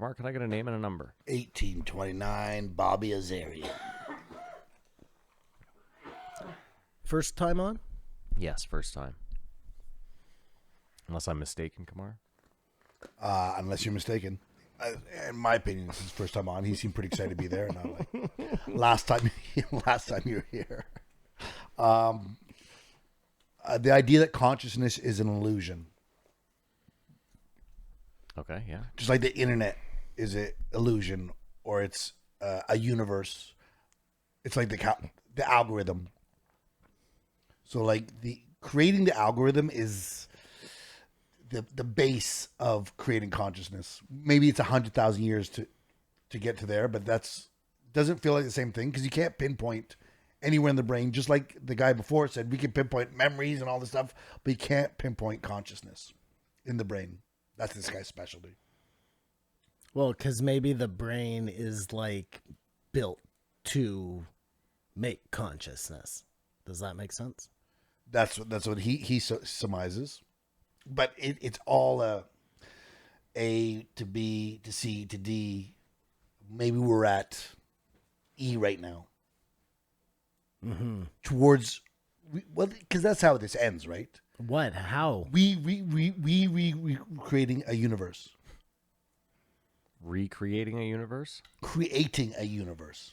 Kamar, can I get a name and a number? 1829, Bobby Azarian. First time on? Yes, first time. Unless I'm mistaken, Kamar. Unless you're mistaken. In my opinion, this is his first time on. He seemed pretty excited to be there. Not like last time you were here. The idea that consciousness is an illusion. Okay, yeah. Just like the internet is an illusion, or it's a universe. It's like the algorithm. So, like creating the algorithm is the base of creating consciousness. Maybe it's 100,000 years to get to there, but doesn't feel like the same thing because you can't pinpoint anywhere in the brain. Just like the guy before said, we can pinpoint memories and all this stuff, but you can't pinpoint consciousness in the brain. That's this guy's specialty. Well, because maybe the brain is like built to make consciousness. Does that make sense? That's what he surmises. But it's all A to B to C to D. Maybe we're at E right now. Mm-hmm. Towards, because that's how this ends, right? What? How? We creating a universe. Recreating a universe? Creating a universe.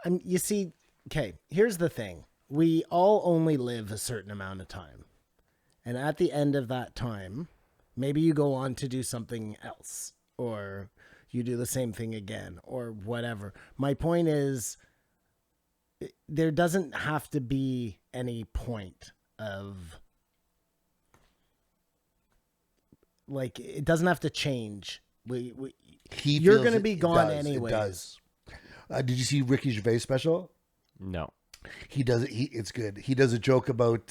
You see, okay, here's the thing. We all only live a certain amount of time. And at the end of that time, maybe you go on to do something else, or you do the same thing again, or whatever. My point is, there doesn't have to be any point of, like, it doesn't have to change. You're going to be gone anyways. It does. Did you see Ricky Gervais' special? No. He does it. It's good. He does a joke about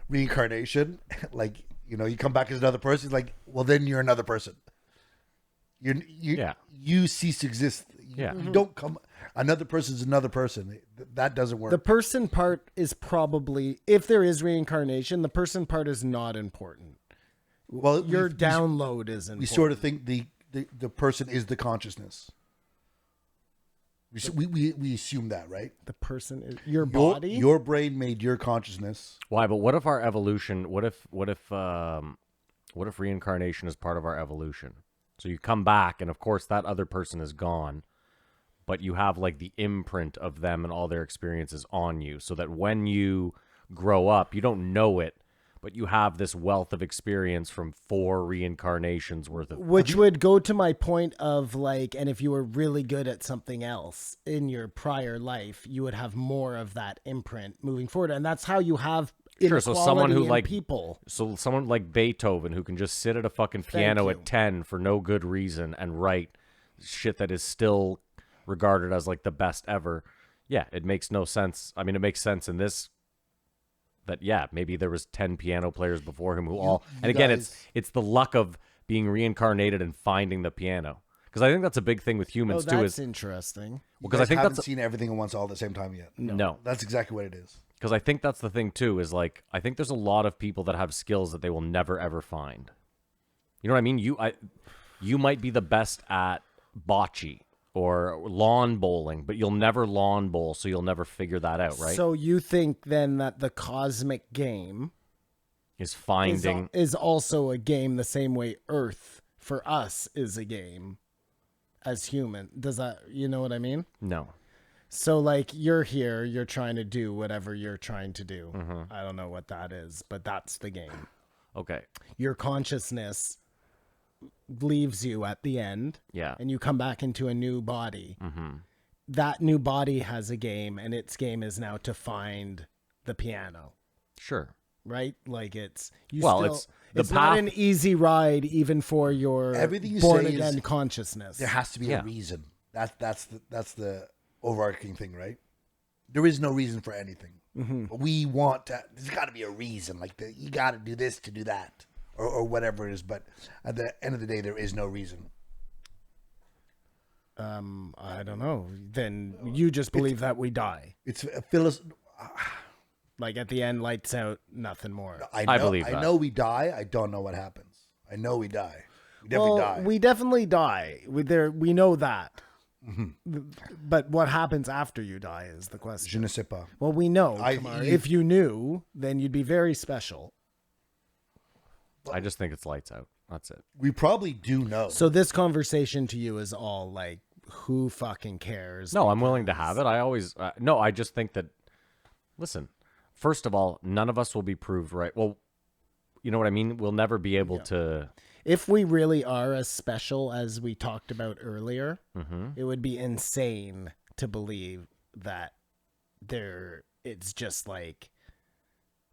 reincarnation. Like, you come back as another person. He's like, well, then you're another person. You cease to exist. You don't come. Another person is another person. That doesn't work. The person part is probably, if there is reincarnation, the person part is not important. Well, your download is important. We sort of think the person is the consciousness. We assume that, right? The person is your body. Your brain made your consciousness. Why? But what if our evolution? What if reincarnation is part of our evolution? So you come back, and of course that other person is gone, but you have like the imprint of them and all their experiences on you, so that when you grow up, you don't know it, but you have this wealth of experience from 4 reincarnations worth of. Which would go to my point of like, and if you were really good at something else in your prior life, you would have more of that imprint moving forward, and that's how you have. Sure, so someone who like people. So someone like Beethoven who can just sit at a fucking piano at 10 for no good reason and write shit that is still regarded as like the best ever. Yeah, it makes no sense. I mean, it makes sense in this that maybe there was 10 piano players before him who and again it's the luck of being reincarnated and finding the piano. Because I think that's a big thing with humans too. That's interesting. Because I think haven't seen everything at once all at the same time yet. No. That's exactly what it is. Because I think that's the thing, too, is like, I think there's a lot of people that have skills that they will never, ever find. You know what I mean? You might be the best at bocce or lawn bowling, but you'll never lawn bowl, so you'll never figure that out, right? So you think then that the cosmic game is finding... is also a game the same way Earth, for us, is a game as human. Does that, you know what I mean? No. So, like, you're here, you're trying to do whatever you're trying to do. Mm-hmm. I don't know what that is, but that's the game. Okay. Your consciousness leaves you at the end. Yeah. And you come back into a new body. Mm-hmm. That new body has a game, and its game is now to find the piano. Sure. Right? Like, it's not an easy ride, even for your born-again consciousness. There has to be a reason. That's the overarching thing, right? There is no reason for anything. Mm-hmm. But we want to. There's got to be a reason. Like you got to do this to do that, or whatever it is. But at the end of the day, there is no reason. I don't know. Then you just believe that we die. It's a like at the end, lights out, nothing more. I believe that. I know we die. I don't know what happens. I know we die. We definitely die. We definitely die. We know that. Mm-hmm. But what happens after you die is the question. Je ne sais pas. Well, we know, Kamar. If you knew, then you'd be very special. I just think it's lights out. That's it. We probably do know. So this conversation to you is all like, who fucking cares? No, I'm willing to have it. I always no. I just think that. Listen, first of all, none of us will be proved right. Well, you know what I mean. We'll never be able to. If we really are as special as we talked about earlier, Mm-hmm. it would be insane to believe that it's just like,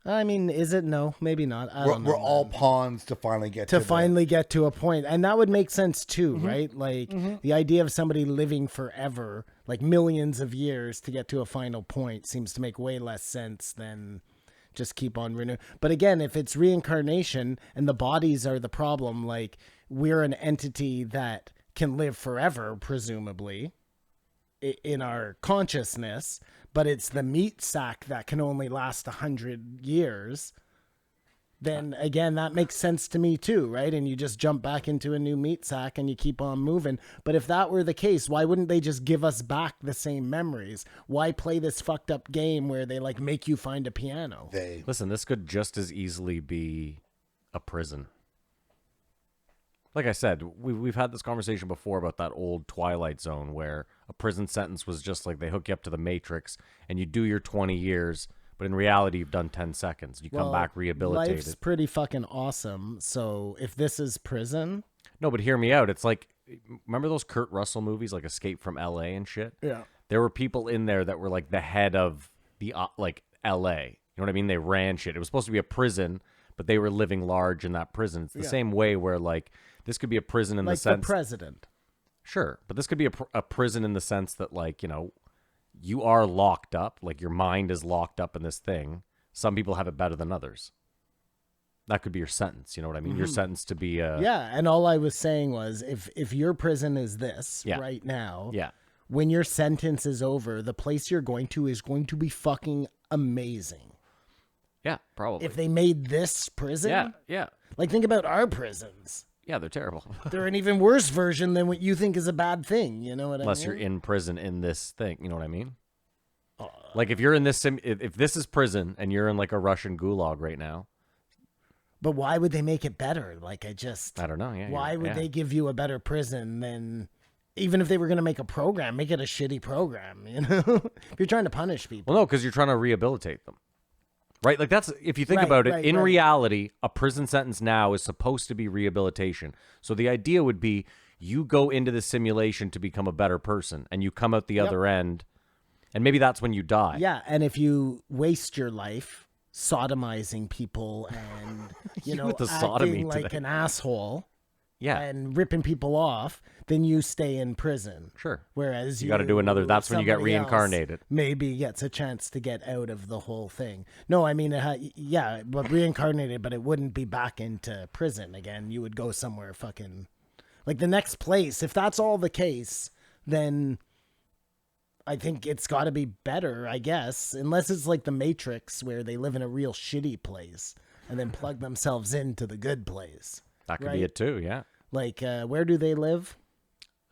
I mean, is it? No, maybe not. I don't know. We're all pawns to finally get get to a point. And that would make sense too, right? Like the idea of somebody living forever, like millions of years to get to a final point seems to make way less sense than just keep on renewing. But again, if it's reincarnation and the bodies are the problem, like we're an entity that can live forever, presumably, in our consciousness, but it's the meat sack that can only last 100 years, then again, that makes sense to me too, right? And you just jump back into a new meat sack and you keep on moving. But if that were the case, why wouldn't they just give us back the same memories? Why play this fucked up game where they like make you find a piano? Listen, this could just as easily be a prison. Like I said, we've had this conversation before about that old Twilight Zone where a prison sentence was just like they hook you up to the Matrix and you do your 20 years, but in reality you've done 10 seconds. You come back rehabilitated. Life's pretty fucking awesome. So if this is prison... No, but hear me out. It's like, remember those Kurt Russell movies like Escape from LA and shit? Yeah. There were people in there that were like the head of the like LA. You know what I mean? They ran shit. It was supposed to be a prison, but they were living large in that prison. It's the same way where like this could be a prison in the sense... Like the president. Sure, but this could be a prison in the sense that, like, you know, you are locked up. Like, your mind is locked up in this thing. Some people have it better than others. That could be your sentence. You know what I mean? Your sentence to be a... Yeah, and all I was saying was if your prison is this right now, when your sentence is over, the place you're going to is going to be fucking amazing. Yeah, probably. If they made this prison... Yeah. Like, think about our prisons. Yeah, they're terrible. They're an even worse version than what you think is a bad thing. You know what I mean? Unless you're in prison in this thing. You know what I mean? Like, if you're in this... If this is prison and you're in, like, a Russian gulag right now... But why would they make it better? Like, I don't know. Yeah. Why would they give you a better prison than... Even if they were going to make a program, make it a shitty program, you know? If you're trying to punish people. Well, no, because you're trying to rehabilitate them. Right? Like, that's, if you think about it, in reality, a prison sentence now is supposed to be rehabilitation. So the idea would be you go into the simulation to become a better person and you come out the other end, and maybe that's when you die. Yeah, and if you waste your life sodomizing people and, you know, acting like an asshole and ripping people off, then you stay in prison. Sure. Whereas you got to do another. That's when you get reincarnated. Maybe gets a chance to get out of the whole thing. No, I mean, but reincarnated, but it wouldn't be back into prison again. You would go somewhere fucking like the next place. If that's all the case, then I think it's got to be better, I guess, unless it's like the Matrix where they live in a real shitty place and then plug themselves into the good place. That could be it too, yeah. Like, where do they live?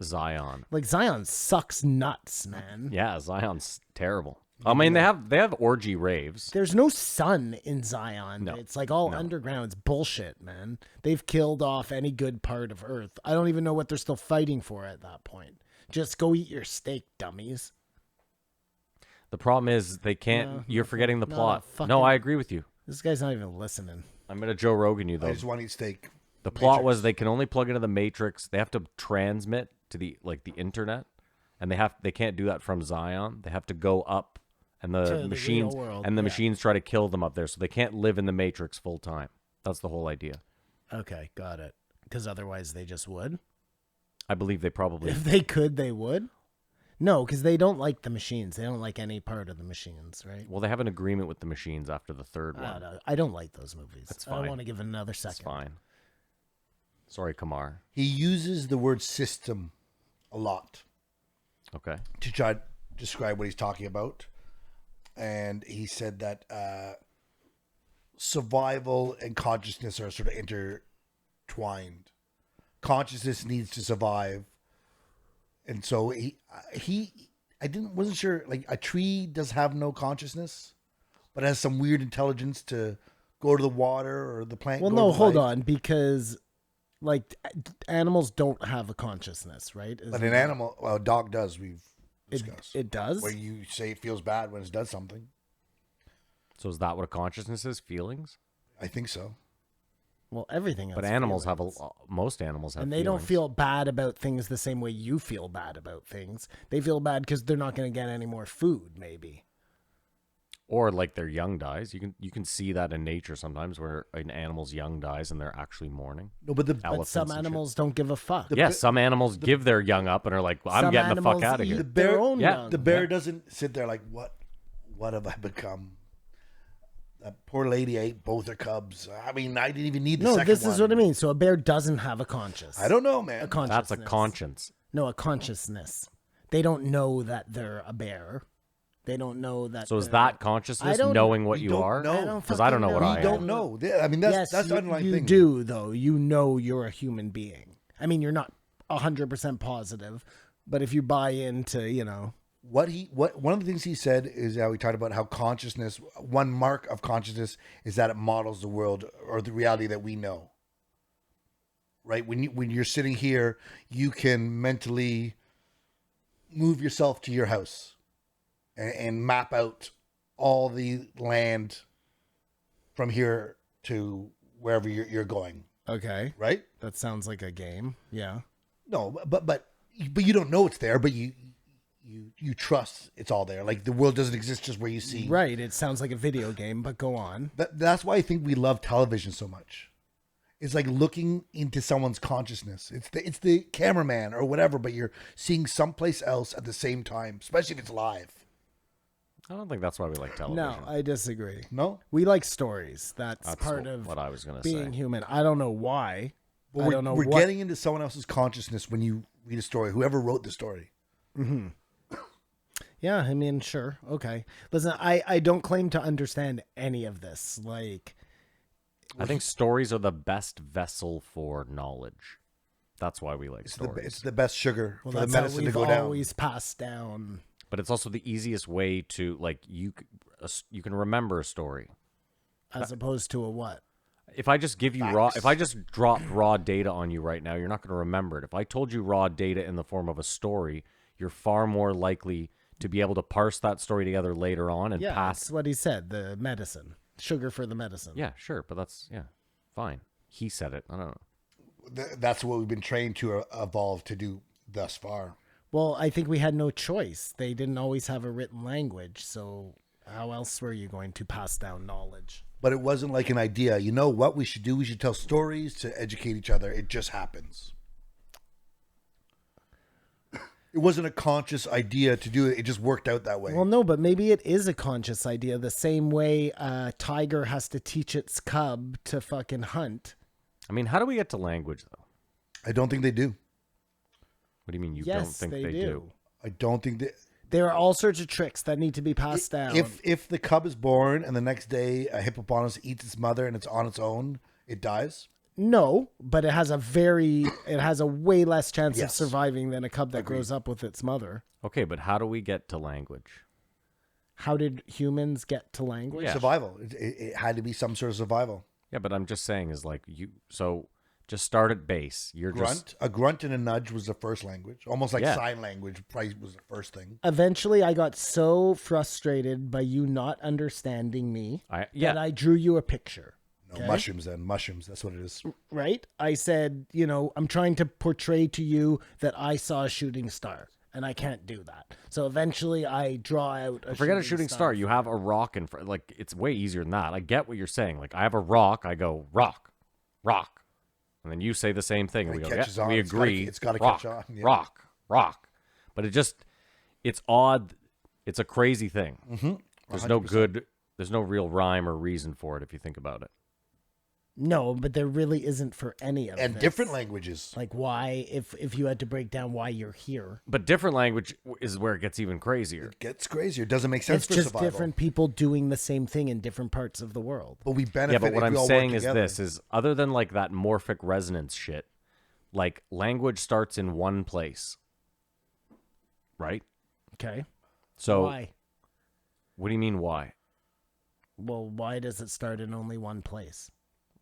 Zion. Like, Zion sucks nuts, man. Yeah, Zion's terrible. I mean, they have orgy raves. There's no sun in Zion. No. It's like all underground. It's bullshit, man. They've killed off any good part of Earth. I don't even know what they're still fighting for at that point. Just go eat your steak, dummies. The problem is they can't... you're forgetting the plot. No, I agree with you. This guy's not even listening. I'm going to Joe Rogan you, though. I just want to eat steak. The plot was they can only plug into the Matrix. They have to transmit to the internet, and they can't do that from Zion. They have to go up, and the machines machines try to kill them up there, so they can't live in the Matrix full time. That's the whole idea. Okay, got it. Because otherwise they just would. I believe they probably. If they could, they would. No, because they don't like the machines. They don't like any part of the machines, right? Well, they have an agreement with the machines after the third one. I don't like those movies. That's fine. I don't want to give it another second. That's fine. Sorry, Kamar. He uses the word system a lot. Okay. To try to describe what he's talking about. And he said that survival and consciousness are sort of intertwined. consciousness needs to survive, and so wasn't sure, like, a tree does have no consciousness, but has some weird intelligence to go to the water, or the plant. Well, no, hold on, because like animals don't have a consciousness, right? But an animal, well, a dog does. We've discussed it does. where you say it feels bad when it does something. So is that what a consciousness is? Feelings? I think so. Well, everything has But animals feelings. most animals have And they feelings. don't feel bad about things the same way you feel bad about things. They feel bad because they're not going to get any more food, maybe. Or like their young dies. You can see that in nature sometimes where an animal's young dies and they're actually mourning. No, but But some animals don't give a fuck. Yes, some animals give their young up and are like, well, I'm Some getting the fuck animals out of eat here. The bear- their own yeah, young. the bear doesn't sit there like, what have I become? That poor lady ate both her cubs. I mean, I didn't even need the No, second this one. is what I mean. So a bear doesn't have a conscience. I don't know, man. A consciousness. That's a conscience. No, a consciousness. They don't know that they're a bear. They don't know that. So is they're- that consciousness, I don't- knowing what we you don't are? know. Because I don't know what fucking I We am. don't know. I mean, that's Yes, the underlying you thing. do, though. You know you're a human being. I mean, you're not 100% positive, but if you buy into, One of the things he said is how he talked about how consciousness, one mark of consciousness is that it models the world or the reality that we know. Right? When you're sitting here, you can mentally move yourself to your house and map out all the land from here to wherever you're going. Okay. Right? That sounds like a game. Yeah. No, but you don't know it's there, but you trust it's all there. Like the world doesn't exist just where you see. Right. It sounds like a video game, but go on. That's why I think we love television so much. It's like looking into someone's consciousness. It's the cameraman or whatever, but you're seeing someplace else at the same time, especially if it's live. I don't think that's why we like television. No, I disagree. No? We like stories. That's That's part of what I was going to being say. human. I don't know why. Well, I don't know we're what. getting into someone else's consciousness when you read a story, whoever wrote the story. Yeah, I mean, sure. Okay. Listen, I don't claim to understand any of this. Like, I think stories are the best vessel for knowledge. That's why we like It's stories. the best sugar well, for the that's how medicine to we've go down. always passed down. But it's also the easiest way to, like, you can remember a story. As opposed to a what? If I just give you if I just dropped raw data on you right now, you're not going to remember it. If I told you raw data in the form of a story, you're far more likely to be able to parse that story together later on and Yeah, pass. that's what he said. The medicine. Sugar for the medicine. Yeah, sure, but that's fine. He said it. I don't know. That's what we've been trained to evolve to do thus far. Well, I think we had no choice. They didn't always have a written language, so how else were you going to pass down knowledge? But it wasn't like an idea. You know what we should do? We should tell stories to educate each other. It just happens. It wasn't a conscious idea to do it. It just worked out that way. Well, no, but maybe it is a conscious idea. The same way a tiger has to teach its cub to fucking hunt. I mean, how do we get to language, though? I don't think they do. What do you mean you Yes, don't think they they do? I don't think they. There are all sorts of tricks that need to be passed down. If the cub is born and the next day a hippopotamus eats its mother and it's on its own, it dies. No, but it has a way less chance of Yes. surviving than a cub that grows up with its mother. Okay, but how do we get to language? How did humans get to language? Yeah. Survival. It had to be some sort of survival. Yeah, but I'm just saying is like so just start at base. You're just A grunt and a nudge was the first language. Almost like Yeah. sign language probably was the first thing. Eventually, I got so frustrated by you not understanding me that I drew you a picture. No, Okay. mushrooms then. Mushrooms. That's what it is. Right? I said, I'm trying to portray to you that I saw a shooting star, and I can't do that. So eventually, I draw out forget a shooting star. You have a rock in front. Like, it's way easier than that. I get what you're saying. Like, I have a rock. I go rock, rock, and then you say the same thing. And And we it go, catches yeah, on. we It's gotta- agree. it's gotta rock, catch on, yeah. rock, rock. But it's odd. It's a crazy thing. Mm-hmm. There's no real rhyme or reason for it if you think about it. No, but there really isn't for any of And this. different languages. Like why, if you had to break down why you're here. But different language is where it gets even crazier. It gets crazier. It doesn't make sense It's for just survival. different people doing the same thing in different parts of the world. But we benefit. Yeah, but what if I'm we all work saying is together. this: is other than like that morphic resonance shit, like language starts in one place, right? Okay. So Why? what do you mean why? Well, why does it start in only one place?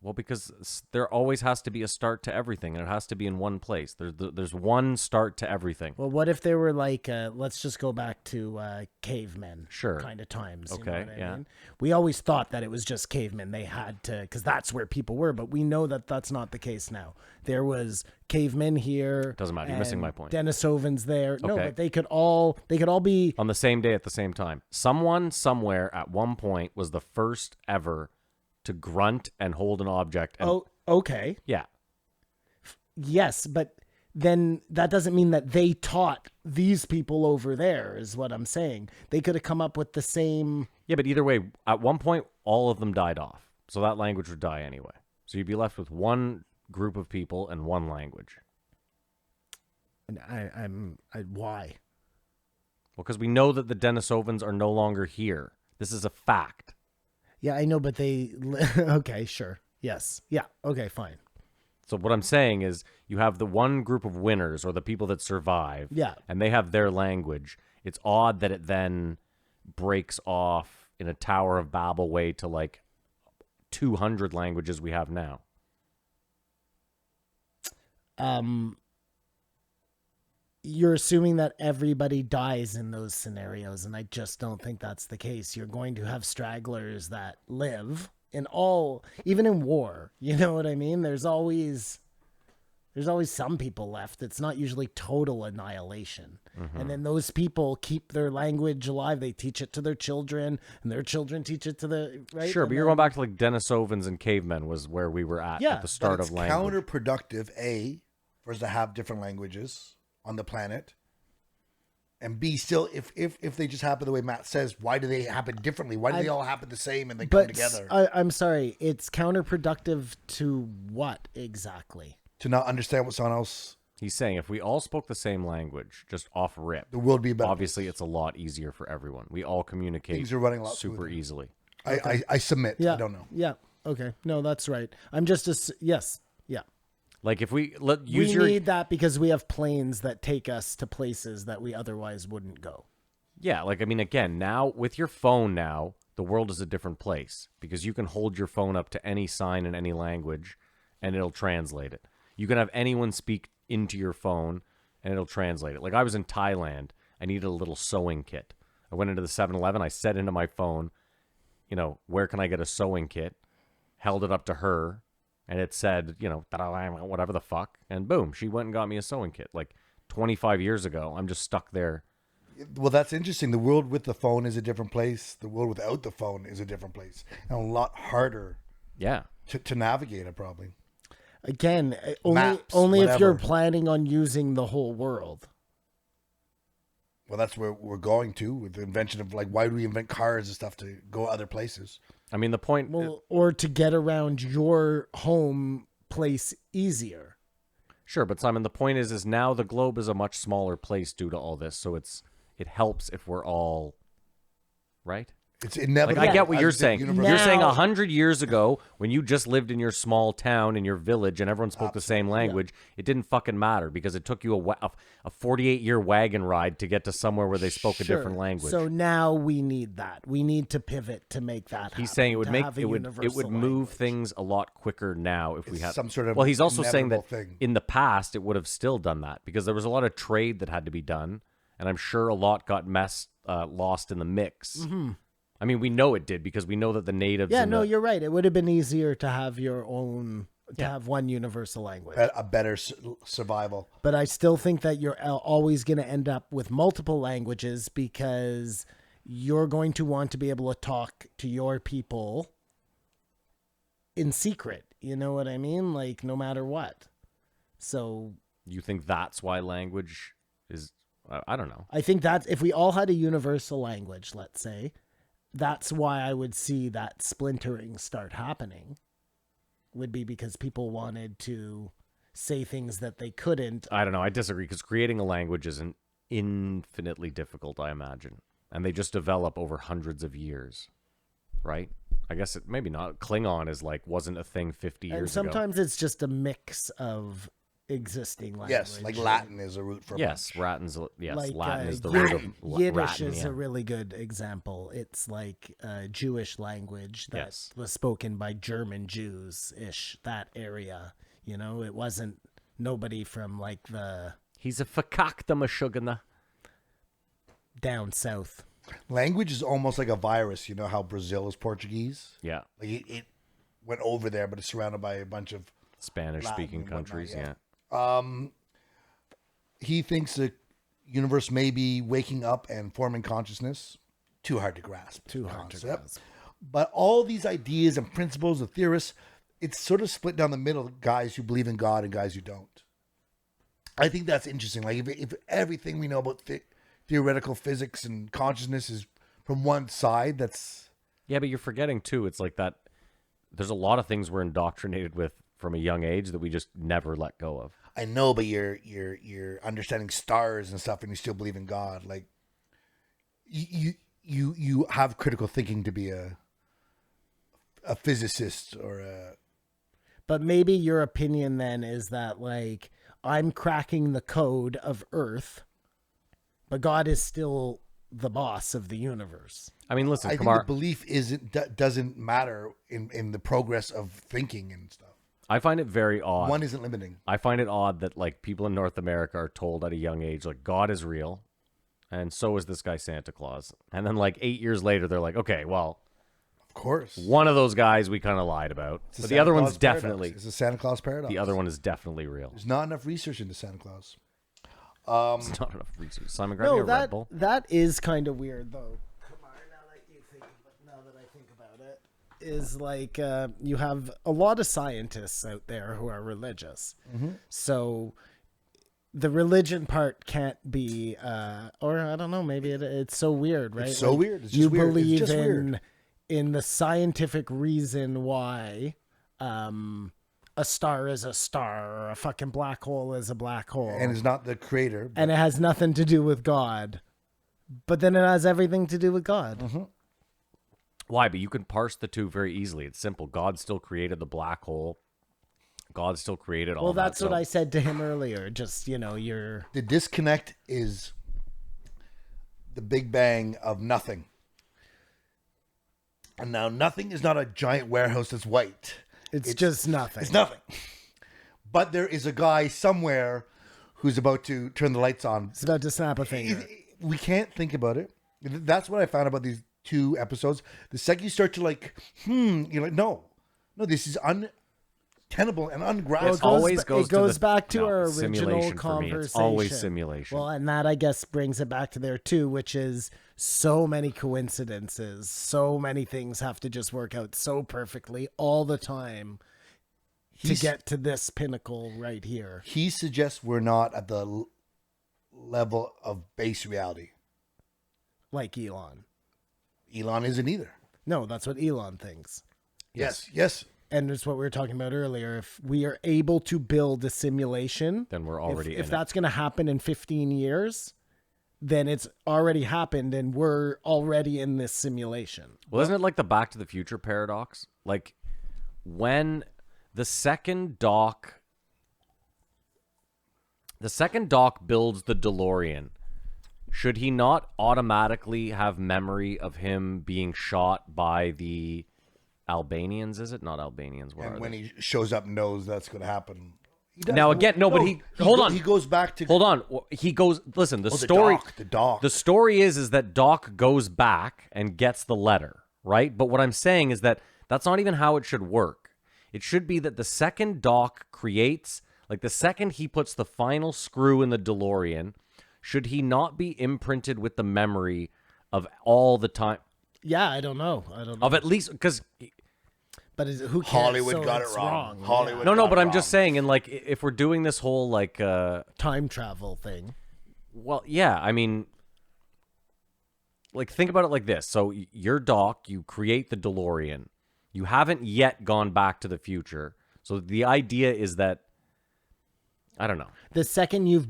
Well, because there always has to be a start to everything, and it has to be in one place. There's one start to everything. Well, what if they were like, let's just go back to cavemen Sure. kind of times. You Okay, know what I yeah. mean? We always thought that it was just cavemen. They had to, because that's where people were, but we know that that's not the case now. There was cavemen here. Doesn't matter. You're missing and my point. Denisovans there. No, Okay. but they could all be. On the same day at the same time. Someone somewhere at one point was the first ever to grunt and hold an object. And, Oh, okay. yeah. Yes, but then that doesn't mean that they taught these people over there, is what I'm saying. They could have come up with the same. Yeah, but either way, at one point, all of them died off. So that language would die anyway. So you'd be left with one group of people and one language. And why? Well, because we know that the Denisovans are no longer here. This is a fact. Yeah, I know, but they. Okay, sure. Yes. Yeah. Okay, fine. So what I'm saying is you have the one group of winners or the people that survive. Yeah. And they have their language. It's odd that it then breaks off in a Tower of Babel way to like 200 languages we have now. You're assuming that everybody dies in those scenarios, and I just don't think that's the case. You're going to have stragglers that live in all, even in war. You know what I mean? There's always some people left. It's not usually total annihilation. And then those people keep their language alive. They teach it to their children, and their children teach it to the right. Sure, And but you're then- going back to like Denisovans and cavemen was where we were at Yeah, the start But it's of language. counterproductive, A, for us to have different languages on the planet. And B, still, if they just happen the way Matt says, why do they happen differently? Why do they all happen the same and they come But together? I'm sorry. It's counterproductive to what exactly? To not understand what someone else, He's saying if we all spoke the same language, just off rip, the world would be a better. obviously it's a lot easier for everyone. We all communicate Things are running a lot super smoother. easily. I submit. Yeah. I don't know. Yeah. Okay. No, that's right. I'm just yes. Yeah. Like if we use We your need that because we have planes that take us to places that we otherwise wouldn't go. Yeah, like I mean again, now with your phone now, the world is a different place because you can hold your phone up to any sign in any language and it'll translate it. You can have anyone speak into your phone and it'll translate it. Like I was in Thailand, I needed a little sewing kit. I went into the 7-Eleven, I said into my phone, you know, where can I get a sewing kit? Held it up to her, and it said, you know, whatever the fuck, and boom, she went and got me a sewing kit. Like 25 years ago, I'm just stuck there. Well, that's interesting. The world with the phone is a different place. The world without the phone is a different place. And a lot harder Yeah. to navigate it, probably. Again, Maps, only if you're whatever. planning on using the whole world. Well, that's where we're going to with the invention of, like, why do we invent cars and stuff to go other places? I mean, the point... Well, or to get around your home place easier. Sure, but Simon, the point is now the globe is a much smaller place due to all this, so it helps if we're all... Right? It's Like, inevitable. I get what as you're the saying. universe- You're saying Now- 100 years ago, when you just lived in your small town, in your village, and everyone spoke the same language, it didn't fucking matter because it took you a 48-year wagon ride to get to somewhere where they spoke a different language. So now we need that. We need to pivot to make that happen. He's saying it would to make have a it would universal move language. things a lot quicker now if we It's had some sort of Well, he's also saying that inevitable thing. in the past it would have still done that because there was a lot of trade that had to be done, and I'm sure a lot got lost in the mix. Mm-hmm. I mean, we know it did because we know that the natives. Yeah, and no, the- you're right. It would have been easier to have your own, to have one universal language. a better survival. But I still think that you're always going to end up with multiple languages because you're going to want to be able to talk to your people in secret. You know what I mean? Like, no matter what. So You think that's why language is? I don't know. I think that if we all had a universal language, let's say, that's why I would see that splintering start happening. Would be because people wanted to say things that they couldn't. I don't know. I disagree because creating a language isn't infinitely difficult, I imagine, and they just develop over hundreds of years, right? I guess it maybe not. Klingon is like wasn't a thing 50 And years ago. sometimes it's just a mix of existing language. Yes, like Latin is a root for a Yes, bunch. Latin is the root of Yiddish Latin, is yeah. a really good example. It's like a Jewish language that Yes. was spoken by German Jews-ish, that area. You know, it wasn't nobody from like the He's a fakakta mashugana. down south. Language is almost like a virus. You know how Brazil is Portuguese? Yeah, Like it went over there, but it's surrounded by a bunch of. Spanish-speaking and whatnot, countries, yeah. yeah. He thinks the universe may be waking up and forming consciousness. Too hard to grasp. Too hard to concept. grasp. But all these ideas and principles of theorists, it's sort of split down the middle, guys who believe in God and guys who don't. I think that's interesting. Like if everything we know about theoretical physics and consciousness is from one side, that's Yeah, but you're forgetting too. It's like that. There's a lot of things we're indoctrinated with from a young age that we just never let go of. I know, but you're understanding stars and stuff, and you still believe in God. Like you have critical thinking to be a physicist or a. But maybe your opinion then is that like I'm cracking the code of Earth, but God is still the boss of the universe. I mean, listen, I think Kamar, the belief doesn't matter in the progress of thinking and stuff. I find it very odd. One isn't limiting. I find it odd that like people in North America are told at a young age like God is real, and so is this guy Santa Claus. And then like 8 years later, they're like, okay, well, Of course. one of those guys we kind of lied about, It's but the the other Santa one's Claus paradox. definitely It's a Santa Claus paradox. the other one is definitely real. There's not enough research into Santa Claus. It's not enough research. Simon, grab me No, a Red Bull. that is kind of weird though. Kamar, now that I think about it, is like you have a lot of scientists out there who are religious. So the religion part can't be, or I don't know, maybe it's so weird, right? It's so Like, weird. It's just you weird. It's believe just in weird. in the scientific reason why a star is a star or a fucking black hole is a black hole. And it's not the creator. And it has nothing to do with God. But then it has everything to do with God. Why? But you can parse the two very easily. It's simple. God still created the black hole. God still created all Well, that. that's what I said to him earlier. Just, you're... The disconnect is the Big Bang of nothing. And now nothing is not a giant warehouse that's white. It's just nothing. It's nothing. But there is a guy somewhere who's about to turn the lights on. It's about to snap a finger. We can't think about it. That's what I found about these two episodes. The second you start to you're like, no, this is untenable and ungraspable. It goes back to our original simulation for me. conversation. It's always simulation. Well, and that, I guess, brings it back to there, too, which is so many coincidences. So many things have to just work out so perfectly all the time to get to this pinnacle right here. He suggests we're not at the level of base reality. Like Elon. Elon isn't either. No, that's what Elon thinks. Yes. And it's what we were talking about earlier. If we are able to build a simulation, then we're already if in that's going to happen in 15 years, then it's already happened and we're already in this simulation. Well, isn't it like the Back to the Future paradox? Like when the second Doc builds the DeLorean, should he not automatically have memory of him being shot by the Albanians? Is it not Albanians? What And are when they? he shows up, knows that's going to happen. He does. Now again, no, but hold on. He goes back to. Hold on. He goes. Listen, the the story. Doc. The story is that Doc goes back and gets the letter, right? But what I'm saying is that that's not even how it should work. It should be that the second Doc creates, like the second he puts the final screw in the DeLorean, should he not be imprinted with the memory of all the time? Yeah, I don't know. Of at least, because But who cares? Hollywood So got it it's wrong. Yeah. Hollywood. no, got but it I'm just wrong. saying, and like if we're doing this whole like, Time travel thing. well, yeah, I mean, like think about it like this. So you're Doc, you create the DeLorean. You haven't yet gone back to the future. So the idea is that I don't know. The second you've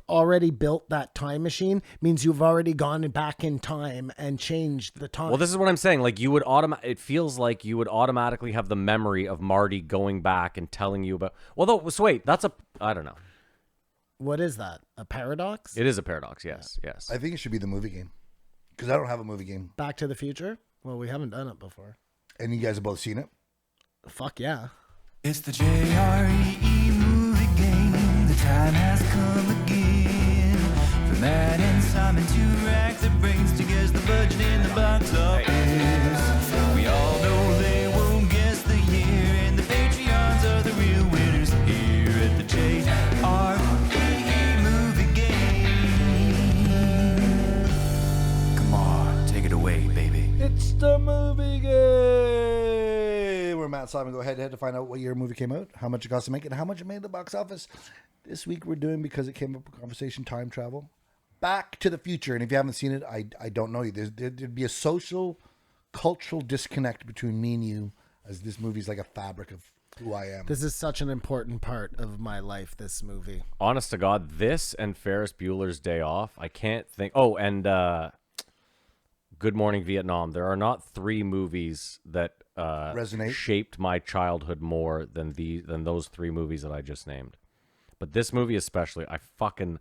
already built that time machine means you've already gone back in time and changed the time. Well, this is what I'm saying. Like you would it feels like you would automatically have the memory of Marty going back and telling you about. Well, though, so wait, I don't know. What is that? A paradox? It is a paradox. Yes, yes. I think it should be the movie game because I don't have a movie game, Back to the Future? Well, we haven't done it before. and you guys have both seen it. Fuck yeah. It's the JREE movie game. The time has come again. For Matt and Simon to rack their brains to guess the budget in the box office. We all know they won't guess the year, and the Patreons are the real winners here at the JREE movie game. Come on, take it away, baby. It's the movie game. Where Matt and Simon go head to head to find out what year a movie came out, how much it cost to make it, and how much it made at the box office. This week we're doing, because it came up in conversation, time travel. Back to the Future. And if you haven't seen it, I don't know you. There'd be a social, cultural disconnect between me and you, as this movie's like a fabric of who I am. This is such an important part of my life, this movie. Honest to God, this and Ferris Bueller's Day Off, I can't think. Oh, and Good Morning Vietnam. There are not three movies that Resonate. shaped my childhood more than those three movies that I just named. But this movie especially, I fucking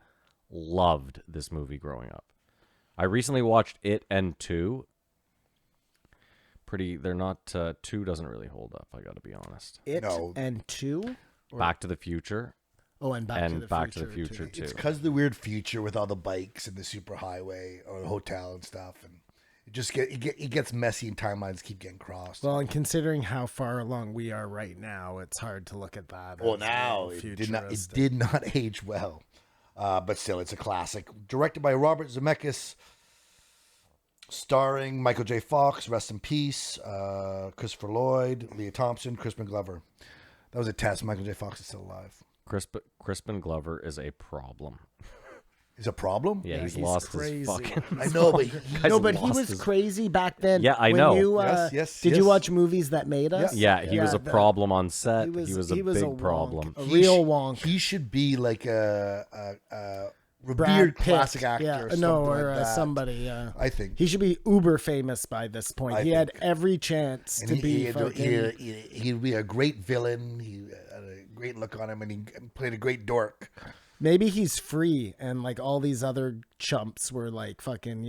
loved this movie growing up. I recently watched it and 2. They're not 2 doesn't really hold up, I got to be honest. It No. and 2? Back to the Future Oh, and Back and to the Future. too. It's because the weird future with all the bikes and the super highway or the hotel and stuff, and it gets messy and timelines keep getting crossed. Well, and considering how far along we are right now, it's hard to look at that. Well, as now a it futuristic. did not age well, but still, it's a classic. Directed by Robert Zemeckis, starring Michael J. Fox, rest in peace, Christopher Lloyd, Leah Thompson, Crispin Glover. That was a test. Michael J. Fox is still alive. Crispin Glover is a problem. Is a problem? Yeah, he's he's lost crazy. his fucking. I know, but No, but he lost was his- crazy back then. Yeah, I When know. You, Yes, Did yes. you watch Movies That Made Us? Yeah, he was a problem on set. He was a big wonk, problem. a real wonk. He should be like a Brad revered Pitt, classic actor. yeah, or something no, like or that. somebody. Yeah, I think. he should be uber famous by this point. I He had think. every chance And to be. he'd be a great villain. He had a great look on him, and he played a great dork. Maybe he's free, and like all these other chumps were like fucking,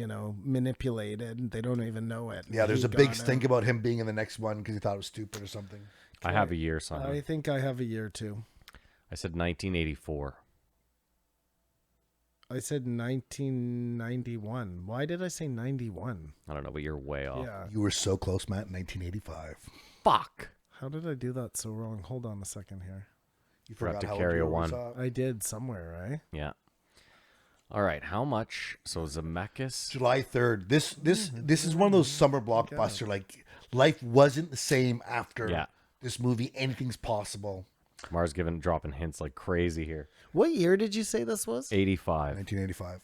manipulated. They don't even know it. Yeah, there's He a big got stink out. about him being in the next one because he thought it was stupid or something. I have a year, son. I think I have a year too. I said 1984. I said 1991. Why did I say 91? I don't know, but you're way off. Yeah. You were so close, Matt. 1985. Fuck. How did I do that so wrong? Hold on a second here. You Forgot to how old carry you a were when one. we saw it? I did somewhere, right? Yeah. All right. How much? So Zemeckis. July 3rd. This is one of those summer blockbuster. Like life wasn't the same after Yeah. this movie. Anything's possible. Kamar's dropping hints like crazy here. What year did you say this was? 85. 1985.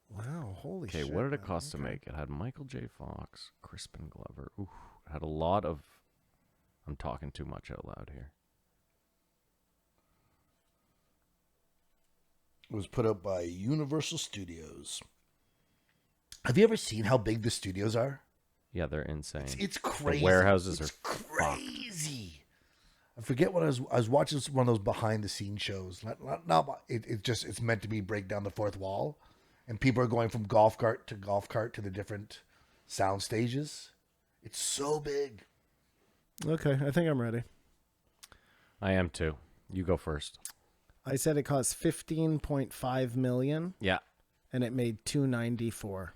Wow, holy Okay, shit. what did it cost to make? It had Michael J. Fox, Crispin Glover. Ooh, it had a lot of. I'm talking too much out loud here. It was put out by Universal Studios. Have you ever seen how big the studios are? Yeah, they're insane. It's crazy. The warehouses It's are fucked. crazy. I forget what I was watching one of those behind the scenes shows. It's meant to be break down the fourth wall, and people are going from golf cart to the different sound stages. It's so big. Okay, I think I'm ready. I am too. You go first. I said it cost 15.5 million Yeah. and it made 294.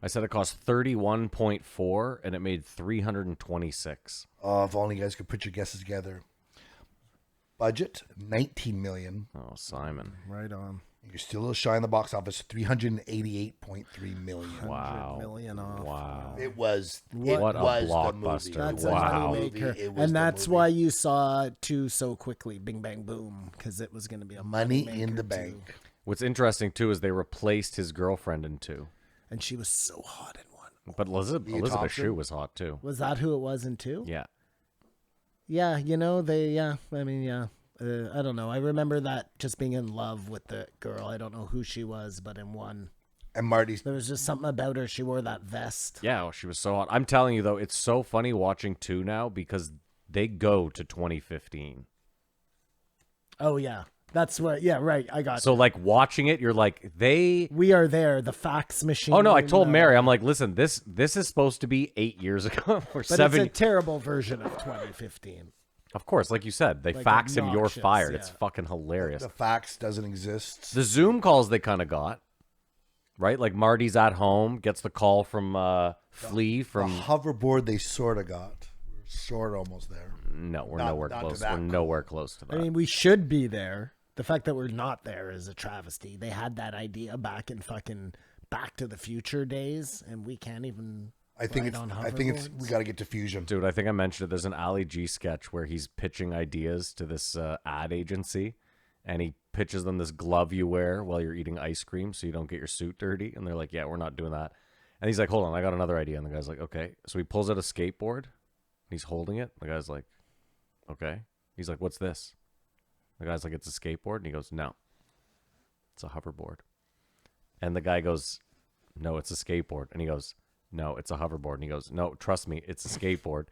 I said it cost 31.4 and it made 326. Oh, if only you guys could put your guesses together. Budget 19 million. Oh, Simon. Right on. You're still shy in the box office. 388.3 million. Wow. 100 million off. Wow. It was. What it a was the blockbuster. movie. That's It a was the Wow. movie. moneymaker. It was And the that's movie. why you saw 2 so quickly. Bing, bang, boom. Because it was going to be a Money moneymaker, in the too. bank. What's interesting too is they replaced his girlfriend in 2. And she was so hot in 1. But Elizabeth Thompson? Shue was hot too. Was that who it was in 2? Yeah. Yeah, I mean, yeah. I don't know. I remember that just being in love with the girl. I don't know who she was, but in one, And Marty's there was just something about her. She wore that vest. Yeah, well, she was so hot. I'm telling you though, it's so funny watching 2 now because they go to 2015. Oh yeah, that's what. Yeah, right. I got. So like watching it, you're like they. We are there. The fax machine. Oh no! I told Mary, I'm like, listen, this is supposed to be 8 years ago or but 7. it's a terrible version of 2015. Of course, like you said, they Like fax him, you're obnoxious, fired. yeah. It's fucking hilarious. the fax doesn't exist. The Zoom calls they kind of got, right? Like Marty's at home, gets the call from Flea The from. hoverboard they sort of got. We're sort of almost there. No, we're Not- nowhere not to close. that We're nowhere close to that. I mean, we should be there. The fact that we're not there is a travesty. They had that idea back in fucking Back to the Future days, and we can't even. I think ride on it's we hoverboards. got to get to fusion. Dude, I think I mentioned it. There's an Ali G sketch where he's pitching ideas to this ad agency, and he pitches them this glove you wear while you're eating ice cream so you don't get your suit dirty. And they're like, yeah, we're not doing that. And he's like, hold on, I got another idea. And the guy's like, okay. So he pulls out a skateboard. He's holding it. The guy's like, okay. He's like, what's this? The guy's like, it's a skateboard. And he goes, no, it's a hoverboard. And the guy goes, no, it's a skateboard. And he goes, no, it's a hoverboard. And he goes, no, trust me, it's a skateboard.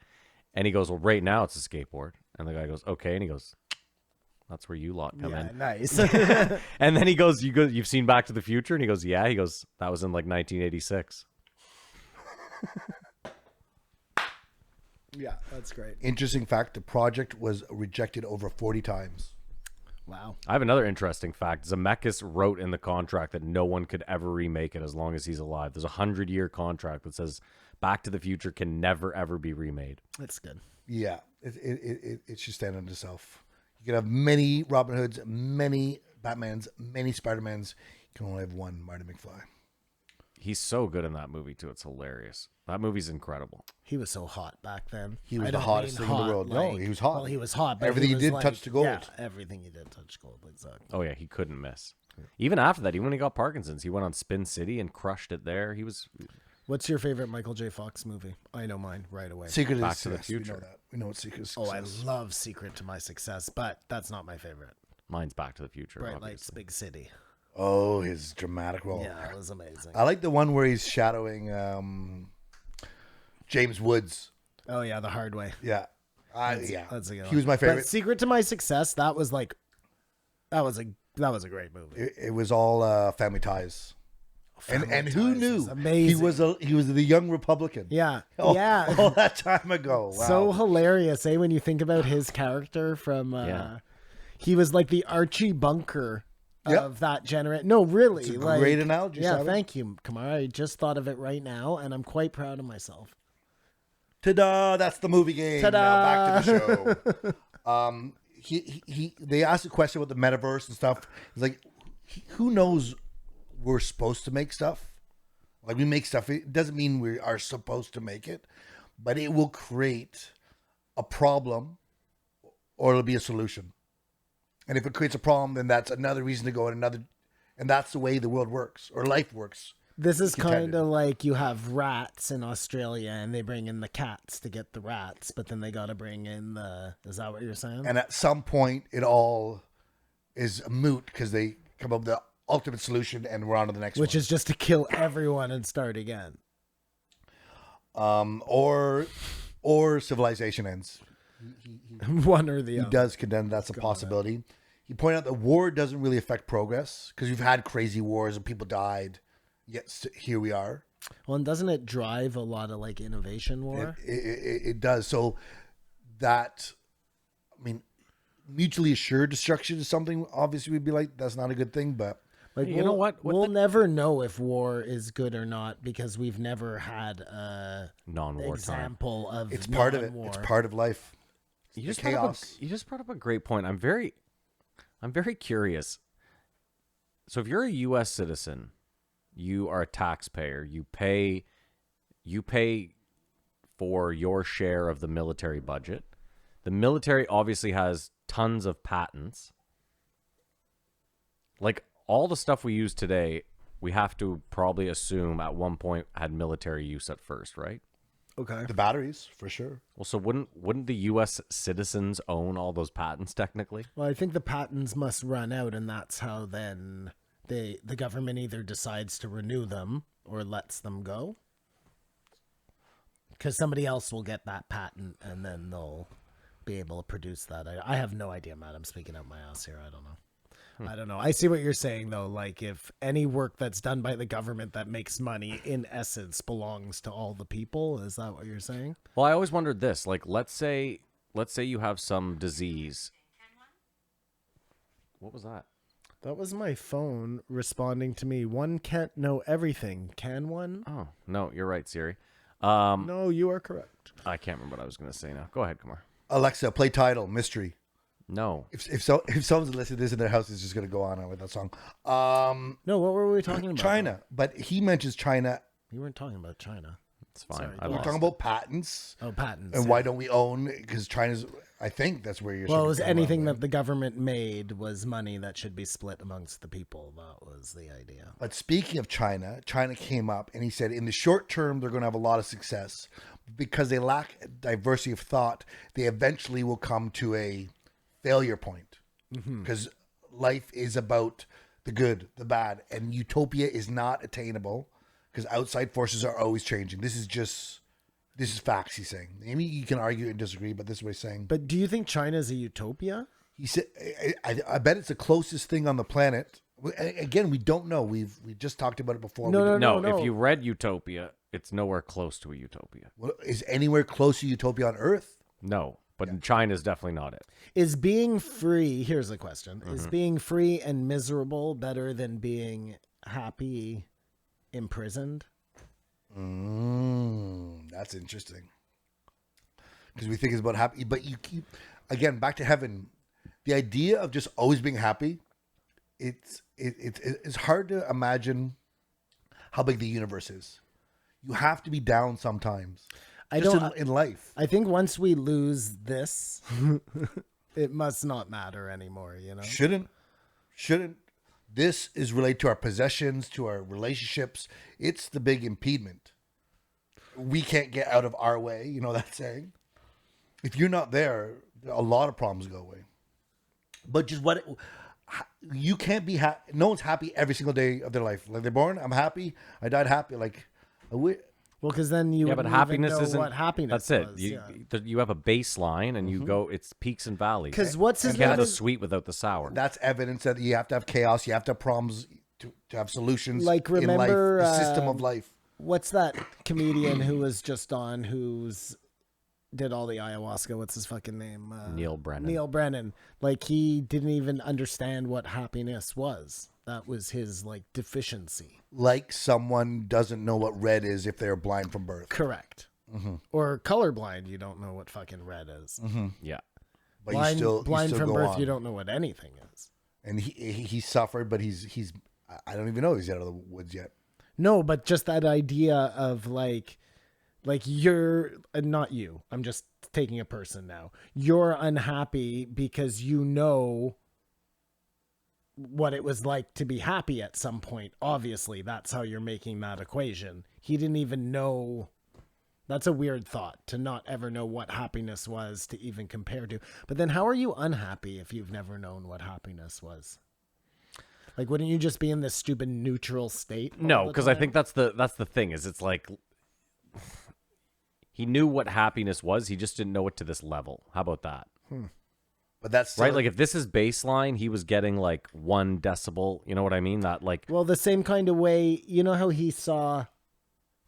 And he goes, well, right now it's a skateboard. And the guy goes, okay. And he goes, that's where you lot come Yeah, in. nice. And then he goes, you've seen Back to the Future? And he goes, yeah. He goes, that was in like 1986. yeah, that's great. Interesting fact: the project was rejected over 40 times. Wow. I have another interesting fact. Zemeckis wrote in the contract that no one could ever remake it as long as he's alive. There's a 100-year contract that says Back to the Future can never, ever be remade. That's good. Yeah, it should stand on itself. You can have many Robin Hoods, many Batmans, many Spider-Mans. You can only have one Marty McFly. He's so good in that movie, too. It's hilarious. That movie's incredible. He was so hot back then. He was I the don't hottest mean thing in the hot, world. No, he was hot. Well, he was hot. But Everything he was did like, touched gold. Yeah, everything he did touched gold. Exactly. Oh, yeah, he couldn't miss. Even after that, even when he got Parkinson's, he went on Spin City and crushed it there. He was... What's your favorite Michael J. Fox movie? I know mine right away. Secret Back of to the Success. We know Future. that. We know what Secret of Oh, Success. I love Secret to My Success, but that's not my favorite. Mine's Back to the Future, Bright obviously. Lights, Big City. Oh, his dramatic role. Yeah, it was amazing. I like the one where he's shadowing James Woods. Oh yeah, The Hard Way. Yeah. Yeah. That's a good He was my But favorite. Secret to My Success, that was a great movie. It was all family ties. And who Ties knew is amazing. he was the young Republican. Yeah. Oh, Yeah. all that time ago. Wow. So hilarious, eh? When you think about his character from, Yeah. he was like the Archie Bunker Yep. of that generation. No, really, It's a like, great analogy, Yeah, Simon. thank you, Kamar. I just thought of it right now, and I'm quite proud of myself. Ta-da! That's the movie game. Ta-da! Now back to the show. They asked a question about the metaverse and stuff. It's like, who knows? We're supposed to make stuff. Like we make stuff. It doesn't mean we are supposed to make it, but it will create a problem, or it'll be a solution. And if it creates a problem, then that's another reason to go in another. And that's the way the world works or life works. This is Contended. kind of like you have rats in Australia, and they bring in the cats to get the rats, but then they got to bring in the. Is that what you're saying? And at some point, it all is a moot because they come up with the ultimate solution, and we're on to the next Which one. is just to kill everyone and start again. Or civilization ends. One or the He other. does condemn that's a possibility. He pointed out that war doesn't really affect progress because we've had crazy wars and people died. Yet here we are. Well, and doesn't it drive a lot of like innovation war? It does. So that, I mean, mutually assured destruction is something obviously we'd be like, that's not a good thing, but Like, You know what? What We'll the- never know if war is good or not because we've never had a Non-war time. example of it's part of it. non-war. It's part of life. You The just brought up chaos. you just brought up a great point. I'm very curious. So if you're a U.S. citizen, you are a taxpayer. You pay for your share of the military budget. The military obviously has tons of patents. Like all the stuff we use today, we have to probably assume at one point had military use at first, right? Okay. The batteries, for sure. Well, so wouldn't the U.S. citizens own all those patents technically? Well, I think the patents must run out, and that's how then the government either decides to renew them or lets them go. Because somebody else will get that patent, and then they'll be able to produce that. I have no idea, Matt. I'm speaking out my ass here. I don't know. I don't know. I see what you're saying, though. Like, if any work that's done by the government that makes money, in essence, belongs to all the people, is that what you're saying? Well, I always wondered this. Like, let's say you have some disease. What was that? That was my phone responding to me. One can't know everything, can one? Oh, no, you're right, Siri. No, you are correct. I can't remember what I was going to say now. Go ahead, Kamar. Alexa, play title mystery. No. If someone's listening to this in their house, it's just gonna go on with that song. No, what were we talking about? China, but he mentions China. You weren't talking about China. It's fine. Sorry, I We're lost talking it. about patents. Oh, patents. And yeah. why don't we own? Because China's. I think that's where you're. Well, it sort of was going anything around, that right? the government made was money that should be split amongst the people. That was the idea. But speaking of China, China came up and he said in the short term they're going to have a lot of success because they lack diversity of thought. They eventually will come to a failure point because life is about the good, the bad, and utopia is not attainable because outside forces are always changing. This is facts. He's saying. Maybe you can argue and disagree, but this is what he's saying. But do you think China is a utopia? He said, I bet it's the closest thing on the planet. Again, we don't know. We just talked about it before. No, No, if you read Utopia, it's nowhere close to a utopia. Well, is anywhere close to utopia on Earth? No, but China's definitely not it. Is being free, here's a question, is being free and miserable better than being happy imprisoned? That's interesting. Because we think it's about happy, but you keep, again, back to heaven. The idea of just always being happy, it's hard to imagine how big the universe is. You have to be down sometimes. In life. I think once we lose this, it must not matter anymore, you know? Shouldn't. This is related to our possessions, to our relationships. It's the big impediment. We can't get out of our way. You know that saying? If you're not there, a lot of problems go away. But just you can't be happy. No one's happy every single day of their life. Like they're born, I'm happy. I died happy. Like, Well, because then you Yeah, but wouldn't even happiness know isn't. what happiness That's it. was, You yeah. you have a baseline, and you go. It's peaks and valleys. 'Cause what's his you can't have name the is- sweet without the sour. that's evidence that you have to have chaos. You have to have problems to have solutions. Like, in life, remember, the system of life. What's that comedian who was just on who's did all the ayahuasca? What's his fucking name? Neil Brennan. Neil Brennan. Like, he didn't even understand what happiness was. That was his, like, deficiency. Like someone doesn't know what red is if they're blind from birth. Correct. Or colorblind, you don't know what fucking red is. Yeah. But Blind, you blind still from go birth, on. you don't know what anything is. And he suffered, but he's I don't even know he's out of the woods yet. No, but just that idea of like you're not you. I'm just taking a person now. You're unhappy because you know what it was like to be happy at some point. Obviously, that's how you're making that equation. He didn't even know. That's a weird thought, to not ever know what happiness was to even compare to. But then how are you unhappy if you've never known what happiness was? Like, wouldn't you just be in this stupid neutral state? all No, the because I time? think that's the thing. Is it's like he knew what happiness was. He just didn't know it to this level. How about that? But that's Right? Like if this is baseline, he was getting like 1 decibel. You know what I mean? That like Well, the same kind of way, you know how he saw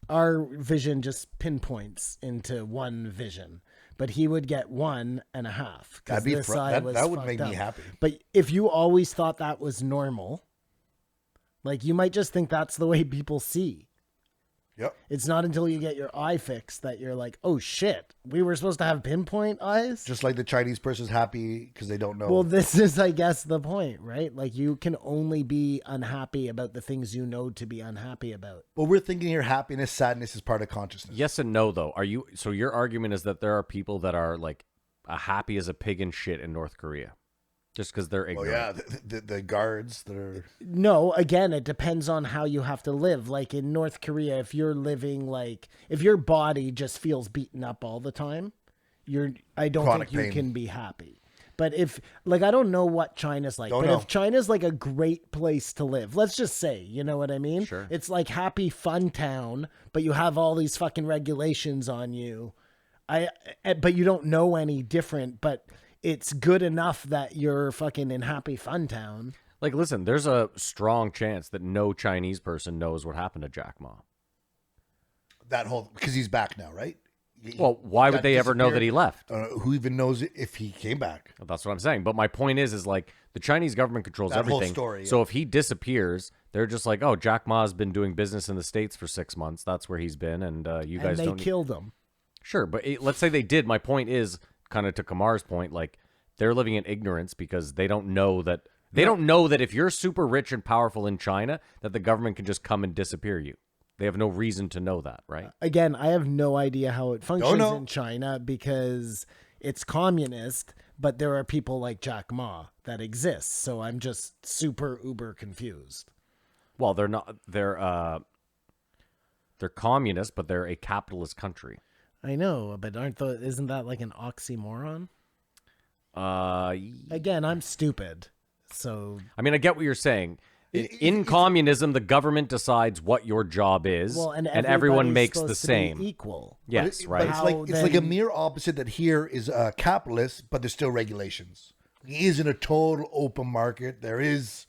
our vision just pinpoints into one vision, but he would get 1.5. 'cause That'd be this fr- eye that- was that would fucked make me up. happy. But if you always thought that was normal, like you might just think that's the way people see. Yep. It's not until you get your eye fixed that you're like, oh shit, we were supposed to have pinpoint eyes? Just like the Chinese person's happy because they don't know. Well, this is, I guess, the point, right? Like, you can only be unhappy about the things you know to be unhappy about. But we're thinking here happiness, sadness is part of consciousness. yes and no though. Are you so your argument is that there are people that are like happy as a pig in shit in North Korea? Just because they're Oh ignorant. yeah, the guards that are. No, again, it depends on how you have to live. Like in North Korea, if you're living if your body just feels beaten up all the time, I don't Chronic think you pain. can be happy. But if I don't know what China's like, Don't but know. if China's like a great place to live, let's just say, you know what I mean? Sure. It's like happy fun town, but you have all these fucking regulations on you. But you don't know any different, but it's good enough that you're fucking in happy fun town. Like, listen, there's a strong chance that no Chinese person knows what happened to Jack Ma. That whole because he's back now, right? Well, why would got they ever know that he disappeared. left? Who even knows if he came back? That's what I'm saying. But my point is like the Chinese government controls That whole everything. story, yeah. So if he disappears, they're just like, oh, Jack Ma's been doing business in the States for 6 months. That's where he's been, and you guys And they don't. killed him. Sure, but let's say they did. My point is kind of to Kamar's point, like they're living in ignorance because they don't know that don't know that if you're super rich and powerful in China, that the government can just come and disappear you. They have no reason to know that, right? Again, I have no idea how it functions know. in China because it's communist, but there are people like Jack Ma that exist. So I'm just super uber confused. Well, they're not. They're communist, but they're a capitalist country. I know, but isn't that like an oxymoron? Again, I'm stupid. So I mean, I get what you're saying. In communism, the government decides what your job is, and everyone everybody's makes the supposed to be same. equal. Yes, But right. it's How like a then- mere opposite that here is capitalist, but there's still regulations. He is in a total open market. There is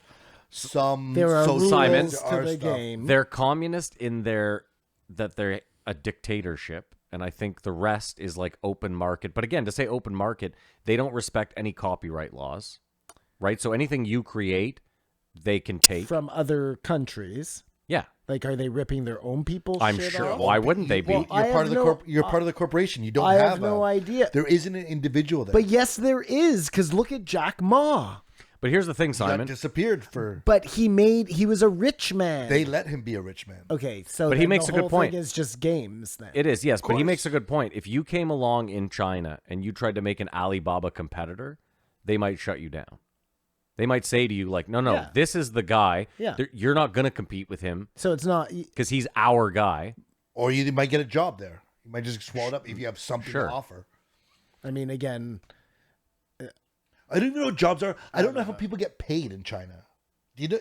some There are social rules Simon, to there are the stuff. game. They're communist in that they're a dictatorship, and I think the rest is like open market. But again, to say open market, they don't respect any copyright laws, right? So anything you create, they can take. From other countries. Yeah, Like, are they ripping their own people's I'm shit sure. off? Why wouldn't they be? Well, I You're part have of the you're part of the corporation. You don't I have have no idea. There isn't an individual there. But yes, there is, because look at Jack Ma. But here's the thing, he got Simon. disappeared for. But he was a rich man. They let him be a rich man. Okay, so But he then makes the a good whole point. thing is just games then. It is, yes, but he course. makes a good point. If you came along in China and you tried to make an Alibaba competitor, they might shut you down. They might say to you, like, no, Yeah. this is the guy. Yeah. You're not going to compete with him So it's not. because he's our guy. Or you might get a job there. You might just swallow it up if you have something Sure. to offer. I mean, again, I don't even know what jobs are. I don't know how people get paid in China. Do you know?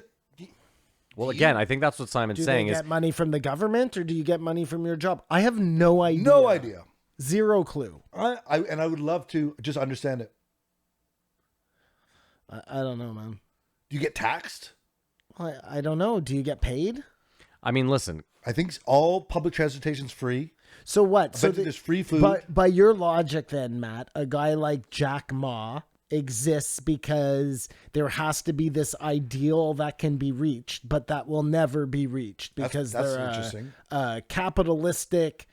Well, again, I think that's what Simon's do saying they is get money from the government or do you get money from your job? I have no idea. No idea. Zero clue. I would love to just understand it. I don't know, man. Do you get taxed? I don't know. Do you get paid? I mean, listen, I think all public transportation's free. So what? I So bet you there's free food. But by your logic, then, Matt, a guy like Jack Ma exists because there has to be this ideal that can be reached, but that will never be reached because That's they're interesting. a capitalistic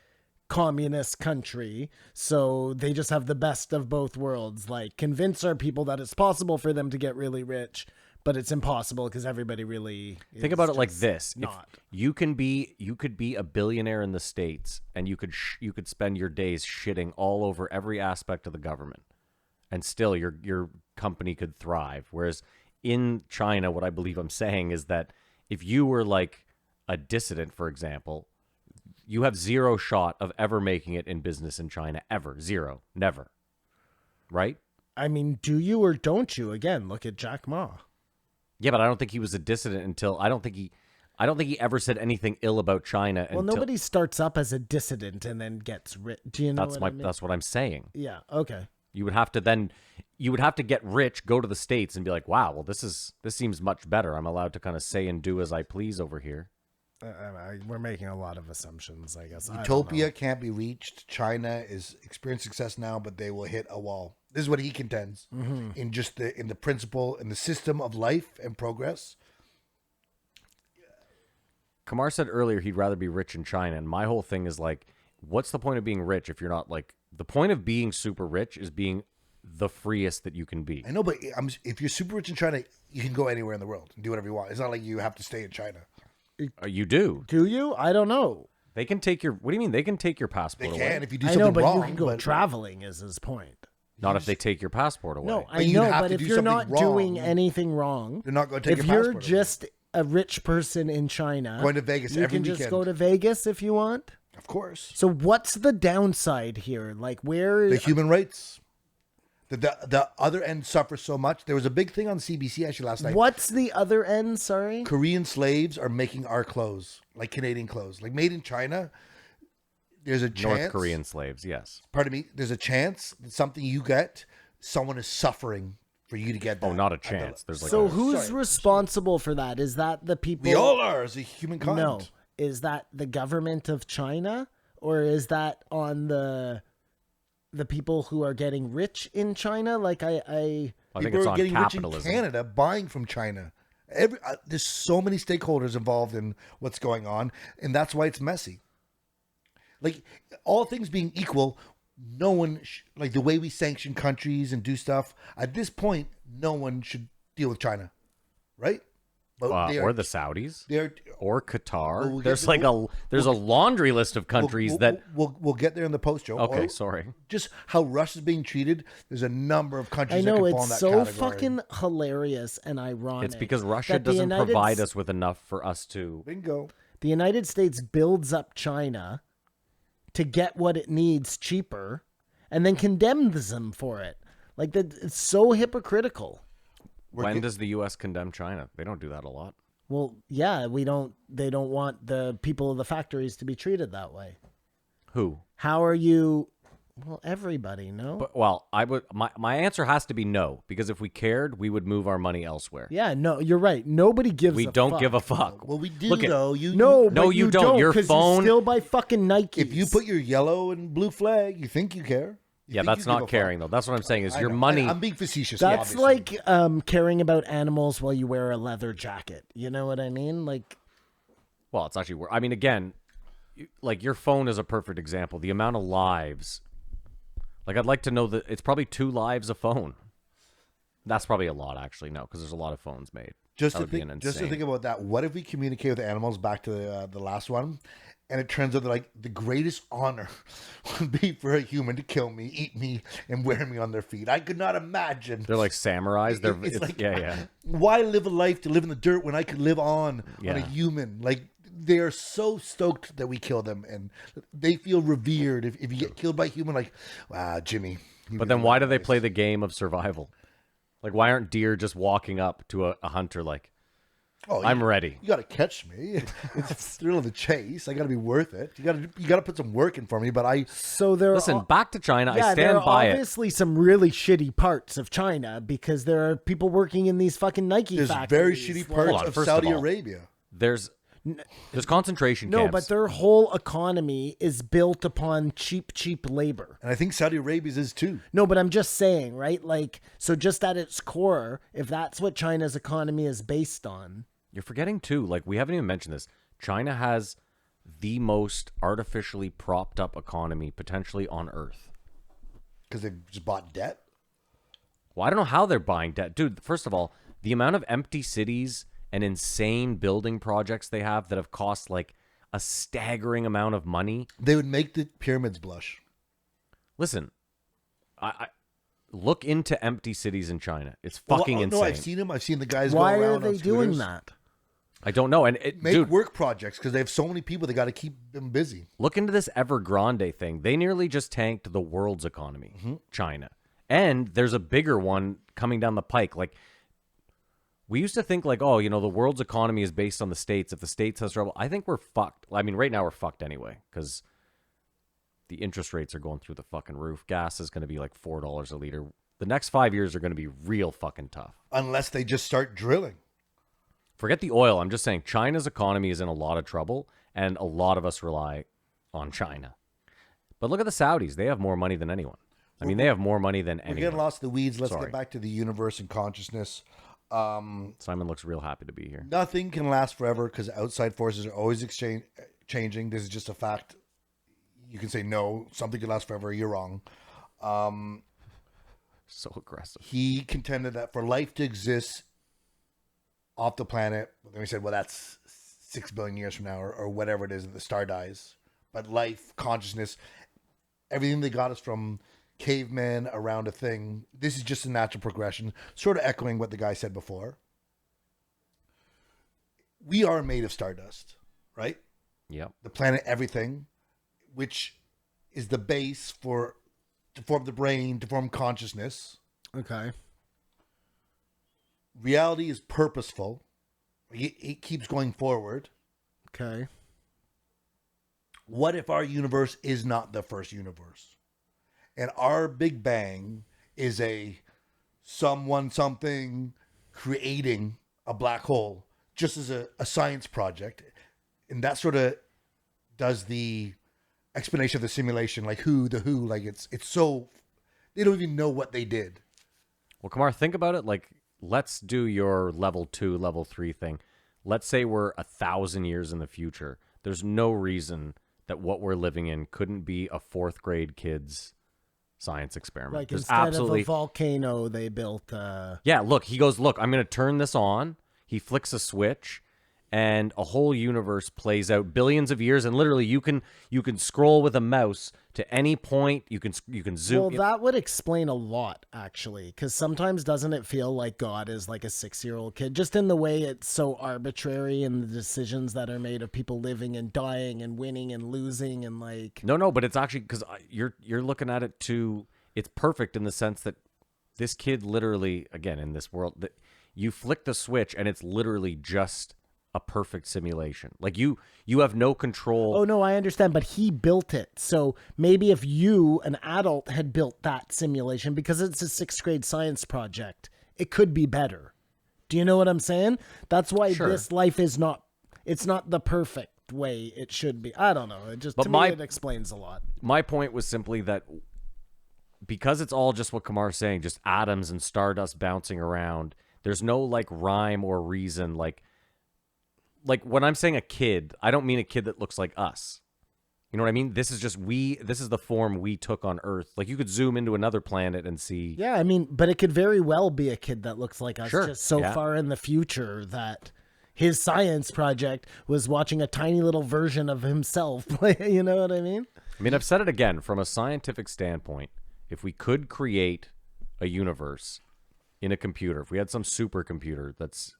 communist country. So they just have the best of both worlds. Like, convince our people that it's possible for them to get really rich, but it's impossible because everybody really think is about it like just this: Not. if you could be a billionaire in the States, and you could spend your days shitting all over every aspect of the government, and still your company could thrive. Whereas in China, what I believe I'm saying is that if you were like a dissident, for example, you have zero shot of ever making it in business in China, ever. Zero. Never. Right? I mean, do you or don't you? Again, look at Jack Ma. Yeah, but I don't think he was a dissident until I don't think he ever said anything ill about China Well, until nobody starts up as a dissident and then gets rich. Do you know that's what I mean? that's what I'm saying. Yeah. Okay. You would have to get rich, go to the States and be like, wow, well this seems much better. I'm allowed to kind of say and do as I please over here. We're making a lot of assumptions, I guess. I don't Utopia can't be reached. China is experiencing success now, but they will hit a wall. This is what he contends in just in the principle in the system of life and progress. Kamar said earlier he'd rather be rich in China, and my whole thing is like, what's the point of being rich if you're not like the point of being super rich is being the freest that you can be. I know, but if you're super rich in China, you can go anywhere in the world and do whatever you want. It's not like you have to stay in China. You do. Do you? I don't know. They can take your. What do you mean? They can take your They passport can away. if you do I something know, but wrong. you can go but traveling. Is his point? Not if they take your passport away. No, I But you'd know, have but to if do you're something not wrong. doing anything wrong, They're not going to take if your you're passport away. just a rich person in China, Going to Vegas you every can just weekend. go to Vegas if you want. Of course. So what's the downside here? Like where The human rights. The other end suffers so much. There was a big thing on CBC actually last night. what's the other end? Sorry. Korean slaves are making our clothes, like Canadian clothes, like made in China. There's a chance. North Korean slaves, yes. Pardon me. There's a chance that something you get, someone is suffering for you to get that. Oh, not a chance. There's like So a, who's sorry. responsible for that? Is that the people? We all are as a humankind. No. Is that the government of China, or is that on the people who are getting rich in China? Like I think People it's are on getting capitalism. rich in Canada buying from China. There's so many stakeholders involved in what's going on, and that's why it's messy. Like, all things being equal, no one, like the way we sanction countries and do stuff, at this point, no one should deal with China, right? But they or are- the Saudis, they're, or Qatar. Well, we'll get there's to- like there's a laundry list of countries we'll, that. we'll get there in the post, Joe. Okay, Or sorry. just how Russia's being treated. There's a number of I countries know that can fall in it's that so category. fucking hilarious and ironic. It's because Russia that the doesn't United provide S- us with enough for us to. Bingo. The United States builds up China to get what it needs cheaper, and then condemns them for it. Like that, it's so hypocritical. When does the U.S. condemn China? They don't do that a lot. Well, yeah, we don't. They don't want the people of the factories to be treated that way. Who? How are you? Well, everybody, no. But well, I would. My answer has to be no, because if we cared, we would move our money elsewhere. Yeah, no, you're right. Nobody gives. We a don't fuck. give a fuck. Well, we do Look at- though. You No, No, but you don't. Your 'cause phone- you still buy fucking Nikes. If you put your yellow and blue flag, you think you care. You Yeah, think that's you give a not fuck. caring though. That's what I'm saying. Is I your know. money? I'm being facetious. that's obviously. like caring about animals while you wear a leather jacket. You know what I mean? Like, Well, it's actually. I mean, again, like your phone is a perfect example. The amount of lives. Like, I'd like to know that it's probably 2 lives a phone. That's probably a lot, actually. No, because there's a lot of phones made. just That to would be think, an just to insane- think about that. What if we communicate with animals? Back to the last one, and it turns out that like the greatest honor would be for a human to kill me, eat me, and wear me on their feet. I could not imagine. They're like samurais. They're It's like, yeah. Why live a life to live in the dirt when I could live on a Yeah. human? Like they are so stoked that we kill them, and they feel revered. If you get killed by a human, like, wow, Jimmy. you But really then why do they nice." play the game of survival? Like, why aren't deer just walking up to a hunter like, Oh, I'm ready? You got to catch me. It's the thrill of the chase. I got to be worth it. You got to put some work in for me. But I so there. Listen, are, back to China. yeah, I there stand are by it. obviously some really shitty parts of China because there are people working in these fucking Nike there's factories. very shitty like- parts Hold on, of first of Saudi all, Arabia. There's concentration No, camps. but their whole economy is built upon cheap labor. And I think Saudi Arabia's is too. No, but I'm just saying, right? Like, so just at its core, if that's what China's economy is based on, You're forgetting too, like we haven't even mentioned this. China has the most artificially propped up economy potentially on Earth. Because they just bought debt. Well, I don't know how they're buying debt. Dude, first of all, the amount of empty cities and insane building projects they have that have cost like a staggering amount of money. They would make the pyramids blush. Listen, I look into empty cities in China. It's fucking No, insane. I've seen them. I've seen the guys why go are around they on doing scooters. that? I don't know. And it, Make dude, work projects because they have so many people. They got to keep them busy. look into this Evergrande thing. They nearly just tanked the world's economy, China. And there's a bigger one coming down the pike. Like, we used to think like, oh, you know, the world's economy is based on the States. If the States has trouble, I think we're fucked. I mean, right now we're fucked anyway because the interest rates are going through the fucking roof. Gas is going to be like $4 a liter. The next 5 years are going to be real fucking tough. Unless they just start drilling. Forget the oil. I'm just saying China's economy is in a lot of trouble, and a lot of us rely on China. But look at the Saudis. They have more money than anyone. I mean, they have more money than We're getting anyone. lost in the weeds. Let's Sorry. get back to the universe and consciousness. Simon looks real happy to be here. Nothing can last forever because outside forces are always changing. This is just a fact. You can say no, something can last forever. You're wrong. So aggressive. He contended that for life to exist off the planet, then we said, well, that's 6 billion years from now or whatever it is that the star dies. But life, consciousness, everything they got us from cavemen around a thing. This is just a natural progression, sort of echoing what the guy said before. We are made of stardust, right? Yep. The planet, everything, which is the base to form the brain, to form consciousness. Okay. Reality is purposeful. It keeps going forward. Okay. What if our universe is not the first universe? And our Big Bang is a something creating a black hole just as a science project. And that sort of does the explanation of the simulation, like who, like it's so, they don't even know what they did. Well, Kamar, think about it. Like, let's do your level 2, level 3 thing. Let's say we're 1,000 years in the future. There's no reason that what we're living in couldn't be a 4th grade kid's science experiment. Like There's instead of a volcano, they built Yeah, look, he goes, look, I'm going to turn this on. He flicks a switch and a whole universe plays out billions of years, and literally you can scroll with a mouse to any point. You can zoom. Well, that would explain a lot, actually, because sometimes doesn't it feel like God is like a 6-year-old kid, just in the way it's so arbitrary in the decisions that are made of people living and dying and winning and losing and like. No, but it's actually because you're looking at it too. It's perfect in the sense that this kid literally, again, in this world, that you flick the switch and it's literally just a perfect simulation. Like you have no control. Oh no, I understand, but he built it. So maybe if you, an adult, had built that simulation, because it's a 6th grade science project, it could be better. Do you know what I'm saying? That's why Sure. this life is not, it's not the perfect way it should be. I don't know. It just, But to my- me, it explains a lot. My point was simply that because it's all just what Kamar's saying, just atoms and stardust bouncing around, there's no like rhyme or reason. Like when I'm saying a kid, I don't mean a kid that looks like us. You know what I mean? This is just this is the form we took on Earth. Like you could zoom into another planet and see. Yeah, I mean, but it could very well be a kid that looks like us, Sure, just so yeah. far in the future that his science project was watching a tiny little version of himself. You know what I mean? I mean, I've said it again, from a scientific standpoint, if we could create a universe in a computer, if we had some supercomputer that's,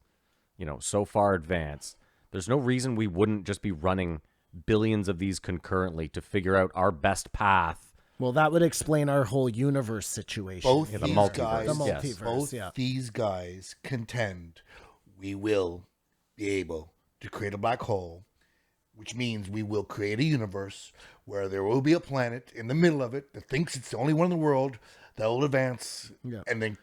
so far advanced, there's no reason we wouldn't just be running billions of these concurrently to figure out our best path. Well, that would explain our whole universe situation. Both the these multiverse, guys, The yes. multiverse, both yeah. these guys contend we will be able to create a black hole, which means we will create a universe where there will be a planet in the middle of it that thinks it's the only one in the world that will advance and then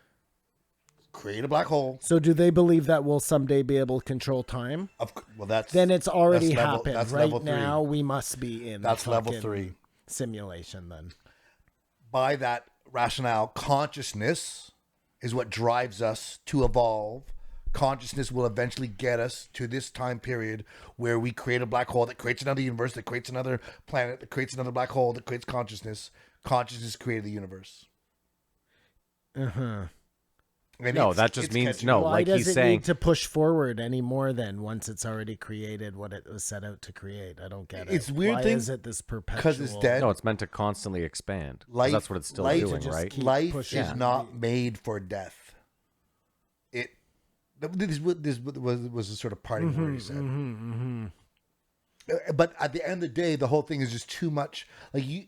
create a black hole. So do they believe that we'll someday be able to control time? Well, that's Then it's already that's level- happened. that's Right level 3. now, we must be in That's level fucking 3. simulation then. By that rationale, consciousness is what drives us to evolve. Consciousness will eventually get us to this time period where we create a black hole that creates another universe, that creates another planet, that creates another black hole, that creates consciousness. Consciousness created the universe. Uh-huh. And No, it's- that just it's means catching no. on. Why Like does he's it saying, need to push forward anymore then once it's already created what it was set out to create? I don't get it. It's weird Why thing is it this perpetual? because it's dead. no, it's meant to constantly expand. 'Cause Life- that's what it's still life doing, just right? keep Life pushing. is not made for death. This was a sort of parting word he said. But at the end of the day, the whole thing is just too much. Like you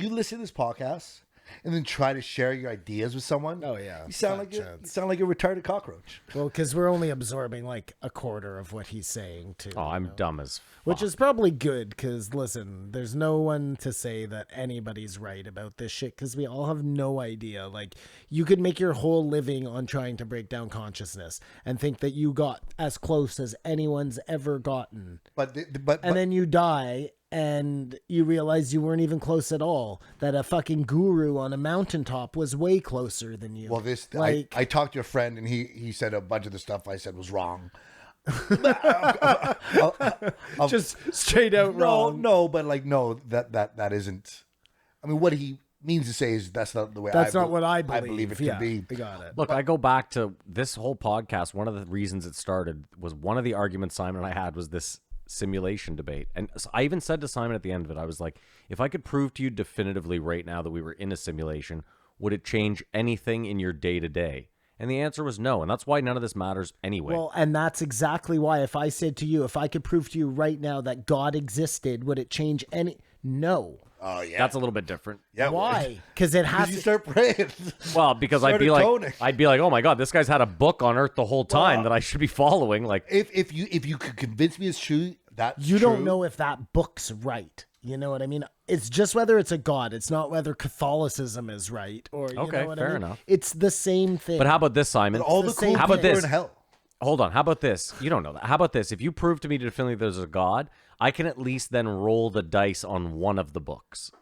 listen to this podcast and then try to share your ideas with someone. Oh, yeah. you sound Fat like you chance. sound like a retarded cockroach. Well, because we're only absorbing like a quarter of what he's saying too. Oh, I'm dumb as fuck. Which is probably good because, listen, there's no one to say that anybody's right about this shit because we all have no idea. Like, you could make your whole living on trying to break down consciousness and think that you got as close as anyone's ever gotten. But And then you die and you realize you weren't even close at all. That a fucking guru on a mountaintop was way closer than you. well, like, I talked to a friend and he said a bunch of the stuff I said was wrong. just straight out wrong. No, but like no, that isn't. I mean, what he means to say is that's not the way. That's not what I believe. I believe it yeah, to be. I got it. Look, I go back to this whole podcast. One of the reasons it started was one of the arguments Simon and I had was this simulation debate. And I even said to Simon at the end of it, I was like, if I could prove to you definitively right now that we were in a simulation, would it change anything in your day-to-day? And the answer was no. And that's why none of this matters anyway. Well, and that's exactly why if I said to you, if I could prove to you right now that God existed, would it change any? No. Oh yeah, That's a little bit different. yeah. Why? Because it has You to. start praying. Well, because I'd be Started like, toning. oh my God, this guy's had a book on Earth the whole time that I should be following. Like, if you could convince me it's true, that's You don't true. know if that book's right. You know what I mean? It's just whether it's a God. It's not whether Catholicism is right or you Okay, know what fair I mean? enough. It's the same thing. but how about this, Simon? But all the the same cool How about people are this? in hell. Hold on. How about this? You don't know that. How about this? If you prove to me definitively there's a God, I can at least then roll the dice on one of the books.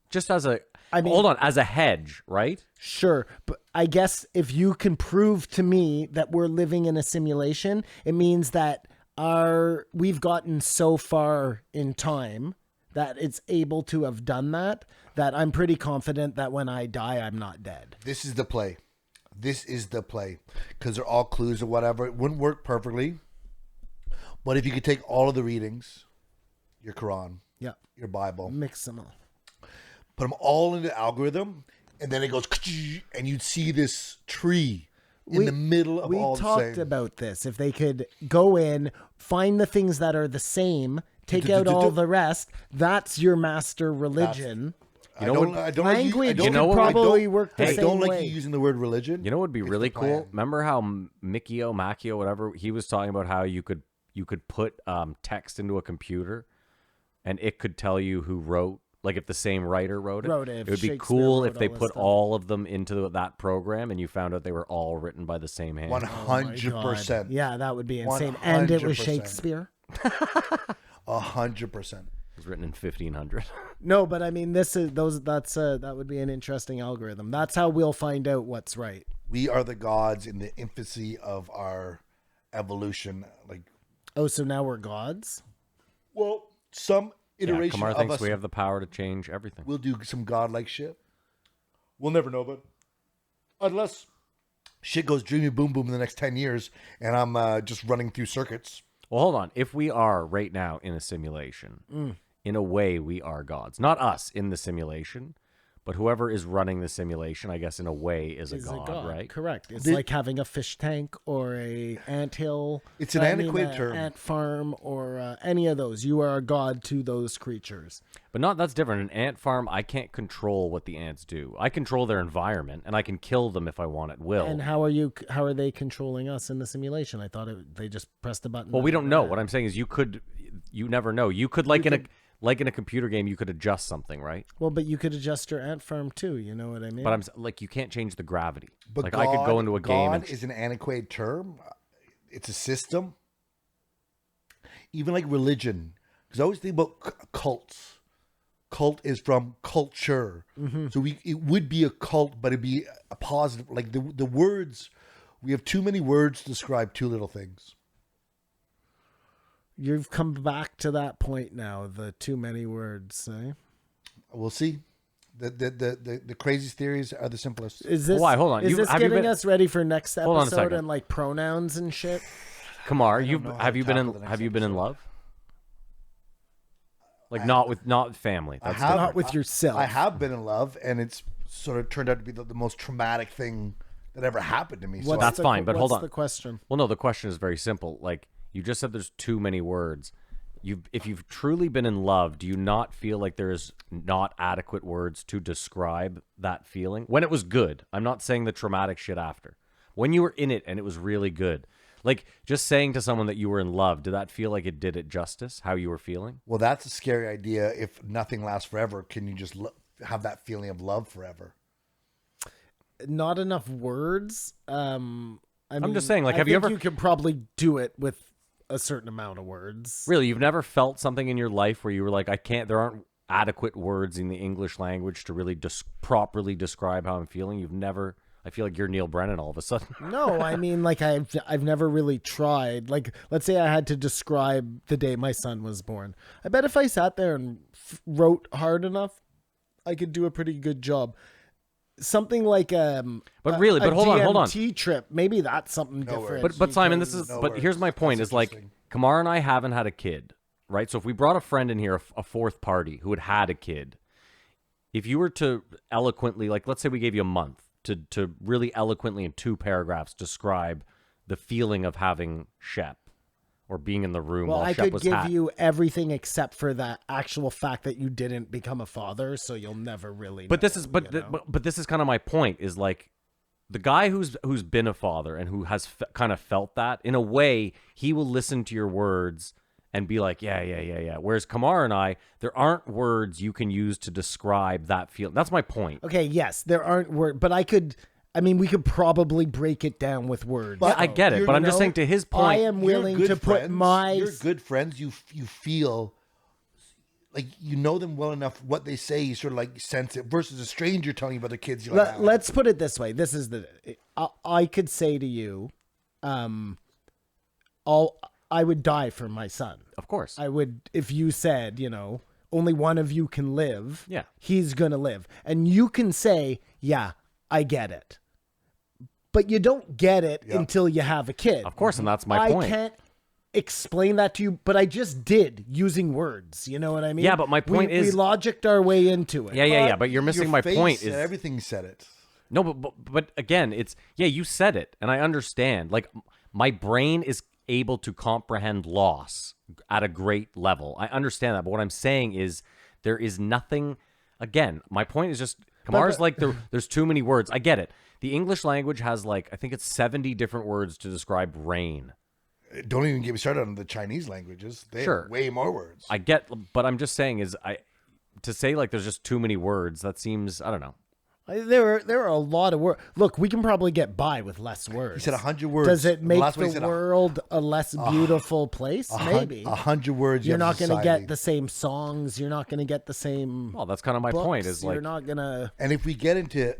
Just as a, hold on, as a hedge, right? Sure, but I guess if you can prove to me that we're living in a simulation, it means that we've gotten so far in time that it's able to have done that I'm pretty confident that when I die, I'm not dead. This is the play. This is the play. Because they're all clues or whatever. It wouldn't work perfectly. But if you could take all of the readings, your Quran, Yeah, your Bible, mix them all. put them all in the algorithm, and then it goes, and you'd see this tree in the middle of all We the talked same. about this. If they could go in, find the things that are the same, take out all the rest, that's your master religion. I don't Language like you, I could don't- probably I don't- work the I same don't like way. you using the word religion. You know what would be really the cool? plan. Remember how Macchio, whatever, he was talking about how you could put text into a computer and it could tell you who wrote, like if the same writer wrote it. If It would be Shakespeare cool wrote if they all this put stuff. all of them into that program and you found out they were all written by the same hand. 100%. Yeah, that would be insane. And it was 100%. Shakespeare. 100%. It was written in 1500. No, but I mean, that would be an interesting algorithm. That's how we'll find out what's right. We are the gods in the infancy of our evolution. Like, Oh, so now we're gods? well, some Yeah, iteration Kamar of thinks us we have the power to change everything. will do some godlike shit. We'll never know, but unless shit goes dreamy boom boom in the next 10 years and I'm just running through circuits. Well, hold on. If we are right now in a simulation, in a way we are gods. Not us in the simulation, but whoever is running the simulation, I guess in a way is a god, right? Correct. It's The- like having a fish tank or a anthill. It's an antiquated term. Ant farm or any of those. You are a god to those creatures. But that's different. An ant farm, I can't control what the ants do. I control their environment, and I can kill them if I want at will. And how are they controlling us in the simulation? I thought they just pressed the button. Well, we don't know. What I'm saying is you never know. You could, like in a computer game, you could adjust something, right? Well, but you could adjust your ant farm too. You know what I mean? But you can't change the gravity. But like God, I could go into a game God and is an antiquated term. It's a system. Even like religion. Because I always think about cults. Cult is from culture. Mm-hmm. So it would be a cult, but it'd be a positive. Like the words, we have too many words to describe too little things. You've come back to that point now. The too many words. Eh? We'll see. The craziest theories are the simplest. Is this Why? Hold on. Is this Have you getting been- us ready for next Hold on a episode second. and like pronouns and shit? Kamar, know how have to you been tackle the next in episode. love? Like not with family. That's have. Not with yourself. I have been in love, and it's sort of turned out to be the most traumatic thing that ever happened to me. So That's fine, but hold what's on. the question? Well, no, the question is very simple. Like you just said, there's too many words. If you've truly been in love, do you not feel like there's not adequate words to describe that feeling? When it was good, I'm not saying the traumatic shit after. When you were in it and it was really good, like just saying to someone that you were in love, did that feel like it did it justice? How you were feeling? well, that's a scary idea. If nothing lasts forever, can you just have that feeling of love forever? Not enough words. I'm just saying, like, have you ever- You could probably do it with a certain amount of words. Really, you've never felt something in your life where you were like, there aren't adequate words in the English language to really properly describe how I'm feeling. You've never. I feel like you're Neil Brennan all of a sudden. No, I mean, like I've never really tried. Like, let's say I had to describe the day my son was born. I bet if I sat there and wrote hard enough, I could do a pretty good job. Something like But really, but hold on. GMT trip. Maybe that's something different. worries. But Simon, this is. No but words. here's my point: That's is like interesting. Kamar and I haven't had a kid. right? So if we brought a friend in here, a fourth party who had a kid, if you were to eloquently, like, let's say we gave you a month to really eloquently in 2 paragraphs describe the feeling of having Shep or being in the room Well, while I Shep could was give hat. you everything except for that actual fact that you didn't become a father, so you'll never really. But know, this is but this is kind of my point, is like the guy who's been a father and who has kind of felt that, in a way, he will listen to your words and be like, yeah. Whereas Kamar and I, there aren't words you can use to describe that feeling. That's my point. Okay, yes, there aren't words, but we could probably break it down with words. But I get it, but I'm just saying, to his point, I am willing You're to good put friends. my. You're good friends. You feel like you know them well enough. What they say, you sort of like sense it. Versus a stranger telling you about their kids. You're like, Let's put it this way. This is I could say to you, I would die for my son. of course. I would, if you said, only one of you can live. Yeah. He's gonna live, and you can say, yeah, I get it, but you don't get it until you have a kid. Of course, and that's my point. I can't explain that to you, but I just did using words. You know what I mean? Yeah, but my point we is- logicked our way into it. Yeah. But you're missing your my face point. and Is everything said it. No, but again, it's you said it, and I understand. Like, my brain is able to comprehend loss at a great level. I understand that, but what I'm saying is there is nothing. Again, my point is just Kamar's like there's too many words. I get it. The English language has like, I think it's 70 different words to describe rain. Don't even get me started on the Chinese languages. They Sure. have way more words. I get, but I'm just saying to say like there's just too many words. That seems, I don't know. There are a lot of words. Look, we can probably get by with less words. He said 100 words. Does it The make last one he the said world a less beautiful place? Maybe. 100 words. You're not going to get the same songs. You're not going to get the same. Well, that's kind of my books. point. Is like, you're not going to. And if we get into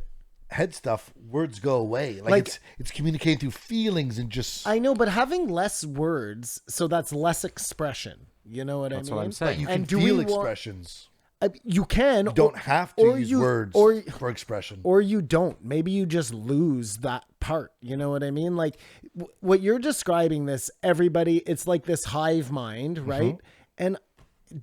head stuff, words go away. Like it's communicating through feelings and just. I know, but having less words, so that's less expression. You know what I mean? That's what I'm saying. you and can do feel we want- expressions. You can. You don't have to use words for expression. Or you don't. Maybe you just lose that part. You know what I mean? Like what you're describing this, everybody, it's like this hive mind, right? And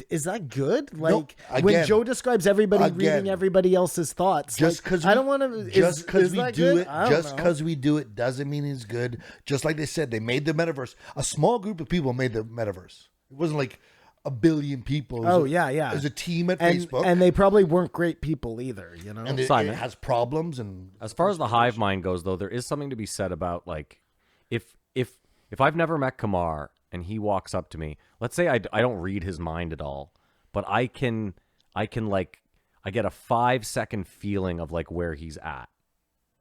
is that good? Like when again, Joe describes everybody reading everybody else's thoughts, Just because I don't want to. Just because we do good? it, I don't know. because we do it, doesn't mean it's good. Just like they said, they made the metaverse. A small group of people made the metaverse. It wasn't like a billion people. It was a team at Facebook, and they probably weren't great people either. You know, and it Simon. has problems. And as far as the hive mind goes, though, there is something to be said about like if I've never met Kamar and he walks up to me, let's say I don't read his mind at all, but I can like, I get a 5-second feeling of like where he's at,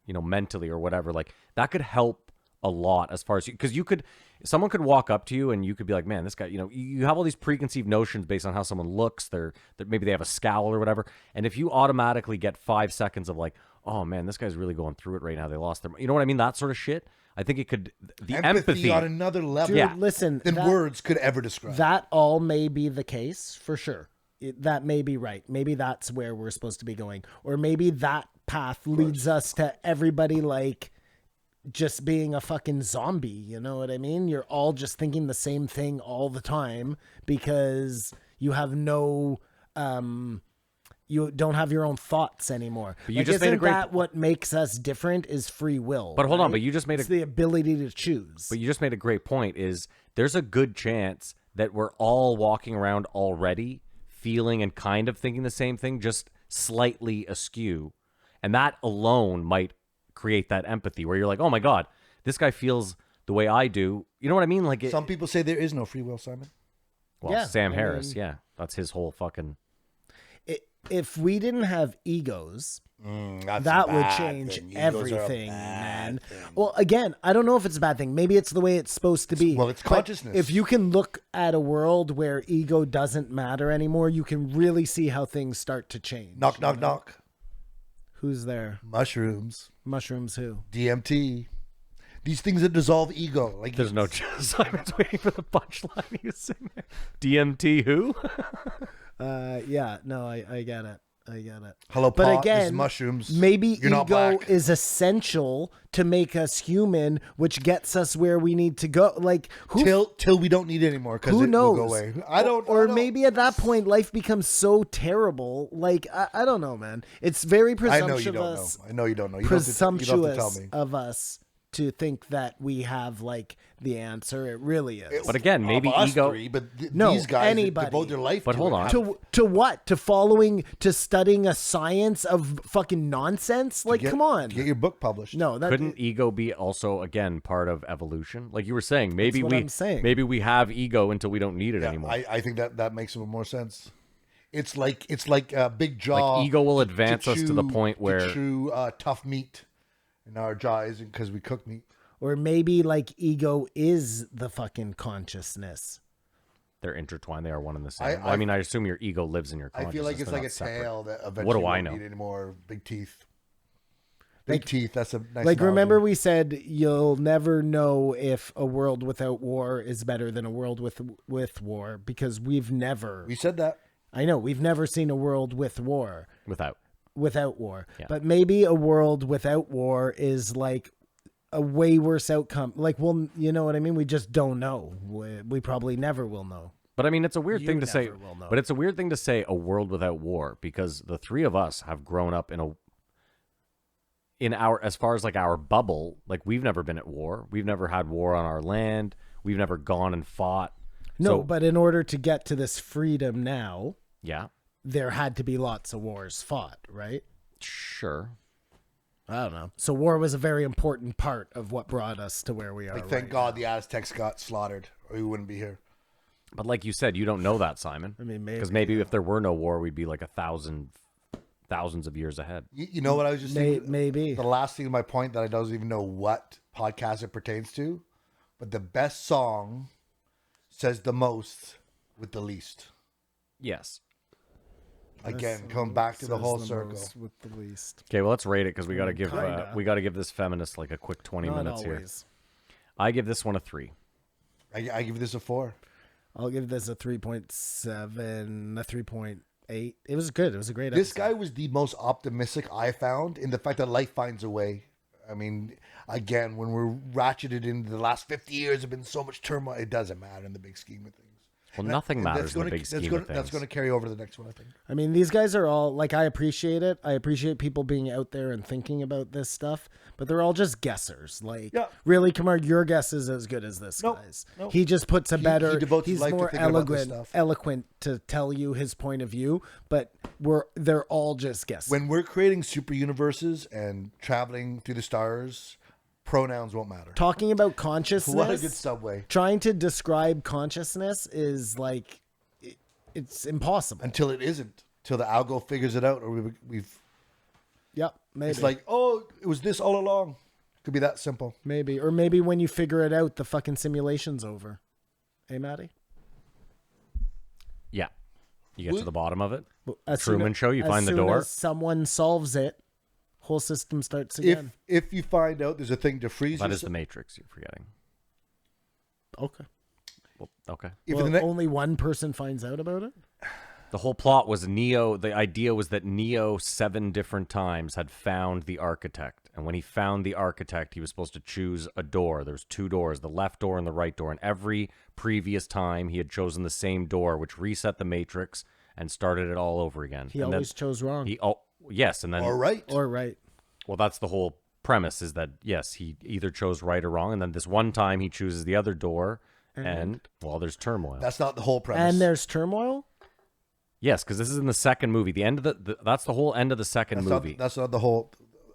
mentally or whatever. Like that could help a lot as far as because someone could walk up to you and you could be like, man, this guy, you have all these preconceived notions based on how someone looks. Maybe they have a scowl or whatever. And if you automatically get 5 seconds of like, oh man, this guy's really going through it right now. They lost their, you know what I mean? That sort of shit. I think it could, the empathy on another level dude, listen, than words could ever describe. That all may be the case for sure. That may be right. Maybe that's where we're supposed to be going, or maybe that path leads us to everybody like just being a fucking zombie. You know what I mean? You're all just thinking the same thing all the time because you have no, you don't have your own thoughts anymore. But you just made a isn't great- that what makes us different is free will. But hold on, right? but you just made it's the ability to choose. But you just made a great point. Is there's a good chance that we're all walking around already feeling and kind of thinking the same thing, just slightly askew. And that alone might create that empathy where you're like, oh my God, this guy feels the way I do. You know what I mean? Like Some people say there is no free will, Simon. well, Yeah, Sam I Harris, mean- yeah. That's his whole fucking... If we didn't have egos, That's that a would bad change thing. Egos are a everything, bad man. thing. Well, again, I don't know if it's a bad thing. Maybe it's the way it's supposed to be. Well, it's But consciousness. If you can look at a world where ego doesn't matter anymore, you can really see how things start to change. Knock, knock, knock. Who's there? Mushrooms, Mushrooms who? DMT. These things that dissolve ego. Like There's no... Simon's waiting for the punchline. He was sitting there. DMT who? Yeah, no, I get it. Hello, But pot, again, this is mushrooms. maybe You're not ego black. is essential to make us human, which gets us where we need to go. Like Till we don't need it anymore because who it knows? will go away. I don't. Or maybe at that point, life becomes so terrible. Like I don't know, man. It's very I know you don't know. presumptuous. I know you don't know. You don't have to tell Presumptuous me. of us to think that we have like the answer. It really is. But again, maybe Of us ego. three, but No, these guys anybody. devote their life. But to hold it. on. to what? To studying a science of fucking nonsense? Like, come on. Get your book published. No, that Couldn't ego be also again part of evolution? Like you were saying, maybe what I'm saying. maybe we have ego until we don't need it Yeah, anymore. I think that makes more sense. It's like a big jaw. Like ego will advance us to the point where to chew tough meat, and our jaw isn't because we cook meat. or maybe like ego is the fucking consciousness. they're intertwined. They are one and the I- same. I mean, I assume your ego lives in your I consciousness. feel like it's They're like a not separate. tail that eventually What do I won't know? need anymore. Big teeth. Big teeth. That's a nice. Like, analogy. remember we said you'll never know if a world without war is better than a world with war because we've never. we said that. I know we've never seen a world with war. Without war. Yeah. But maybe a world without war is like a way worse outcome. Like, well, you know what I mean? We just don't know. We probably never will know. But I mean, it's a weird You thing to say. never will know. But it's a weird thing to say a world without war because the three of us have grown up in our as far as like our bubble. Like we've never been at war. We've never had war on our land. We've never gone and fought. No, So, but in order to get to this freedom now, yeah, there had to be lots of wars fought, right? sure. I don't know. So war was a very important part of what brought us to where we are. Like, thank right God the Aztecs got slaughtered, or we wouldn't be here. But like you said, you don't know that, Simon. I mean, because maybe if there were no war, we'd be like thousands of years ahead. You know what I was just thinking? maybe. The last thing of my point that I don't even know what podcast it pertains to, but the best song says the most with the least. Yes. Again, come back to the whole circle. With the least. Okay, well, let's rate it because we got to give Kinda. we got to give this feminist like a quick 20 Not minutes always. here. I give this one a 3. I give this a 4. I'll give this a 3.7, a 3.8. It was good. It was a great This episode. guy was the most optimistic I found in the fact that life finds a way. I mean, again, when we're ratcheted into the last 50 years, have been so much turmoil. It doesn't matter in the big scheme of things. Well, nothing matters in the big scheme of That's things. going to carry over to the next one, I think. I mean, these guys are all like, I appreciate it. I appreciate people being out there and thinking about this stuff, but they're all just guessers. Like, Yeah. really, Kamar, your guess is as good as this Nope, guy's. nope. He just puts a He better. devotes his He's life to more thinking about this stuff. eloquent to tell you his point of view, but they're all just guessing. When we're creating super universes and traveling through the stars, pronouns won't matter. Talking about What a good consciousness, subway. trying to describe consciousness is like, it's impossible. Until it isn't. Till the algo figures it out, or we've. Yep, maybe. It's like, oh, it was this all along. Could be that simple. Maybe. Or maybe when you figure it out, the fucking simulation's over. Hey, Maddie? Yeah. You get to the bottom of it. As soon Truman Show, you as find the soon door. as someone solves it, whole system starts again. If you find out there's a thing to freeze, That is the Matrix you're forgetting. Okay. Well, okay. if Well, the ne- only one person finds out about it? The whole plot was Neo. The idea was that Neo 7 different times had found the architect. And when he found the architect, he was supposed to choose a door. There's 2 doors, the left door and the right door. And every previous time he had chosen the same door, which reset the Matrix and started it all over again. He and always chose wrong. Yes, and then all right. Or right. well, that's the whole premise is that yes, he either chose right or wrong, and then this one time he chooses the other door, and well, there's turmoil. That's not the whole premise. And there's turmoil? Yes, because this is in the second movie. The end of that's the whole end of the second movie. That's not the whole.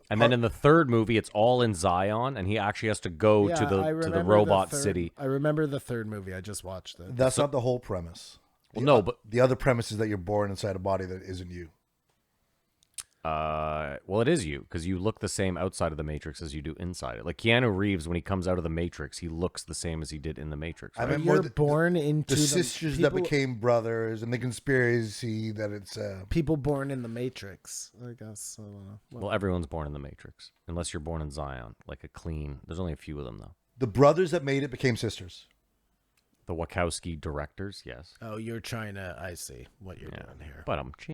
And then in the third movie, it's all in Zion, and he actually has to go Yeah, to I the remember robot third- city. I remember the third movie. I just watched it. That's not the whole premise. Well, no, but The other premise is that you're born inside a body that isn't you. well, it is you because you look the same outside of the Matrix as you do inside it. Like Keanu Reeves, when he comes out of the Matrix, he looks the same as he did in the Matrix. I Right? mean, You're more born into the sisters people, that became brothers, and the conspiracy that it's. people born in the Matrix, I guess. I don't know. Well, everyone's born in the Matrix, unless you're born in Zion, like a clean. There's only a few of them though. The brothers that made it became sisters. The Wachowski directors, yes. Oh, you're trying to. I see what you're doing here. But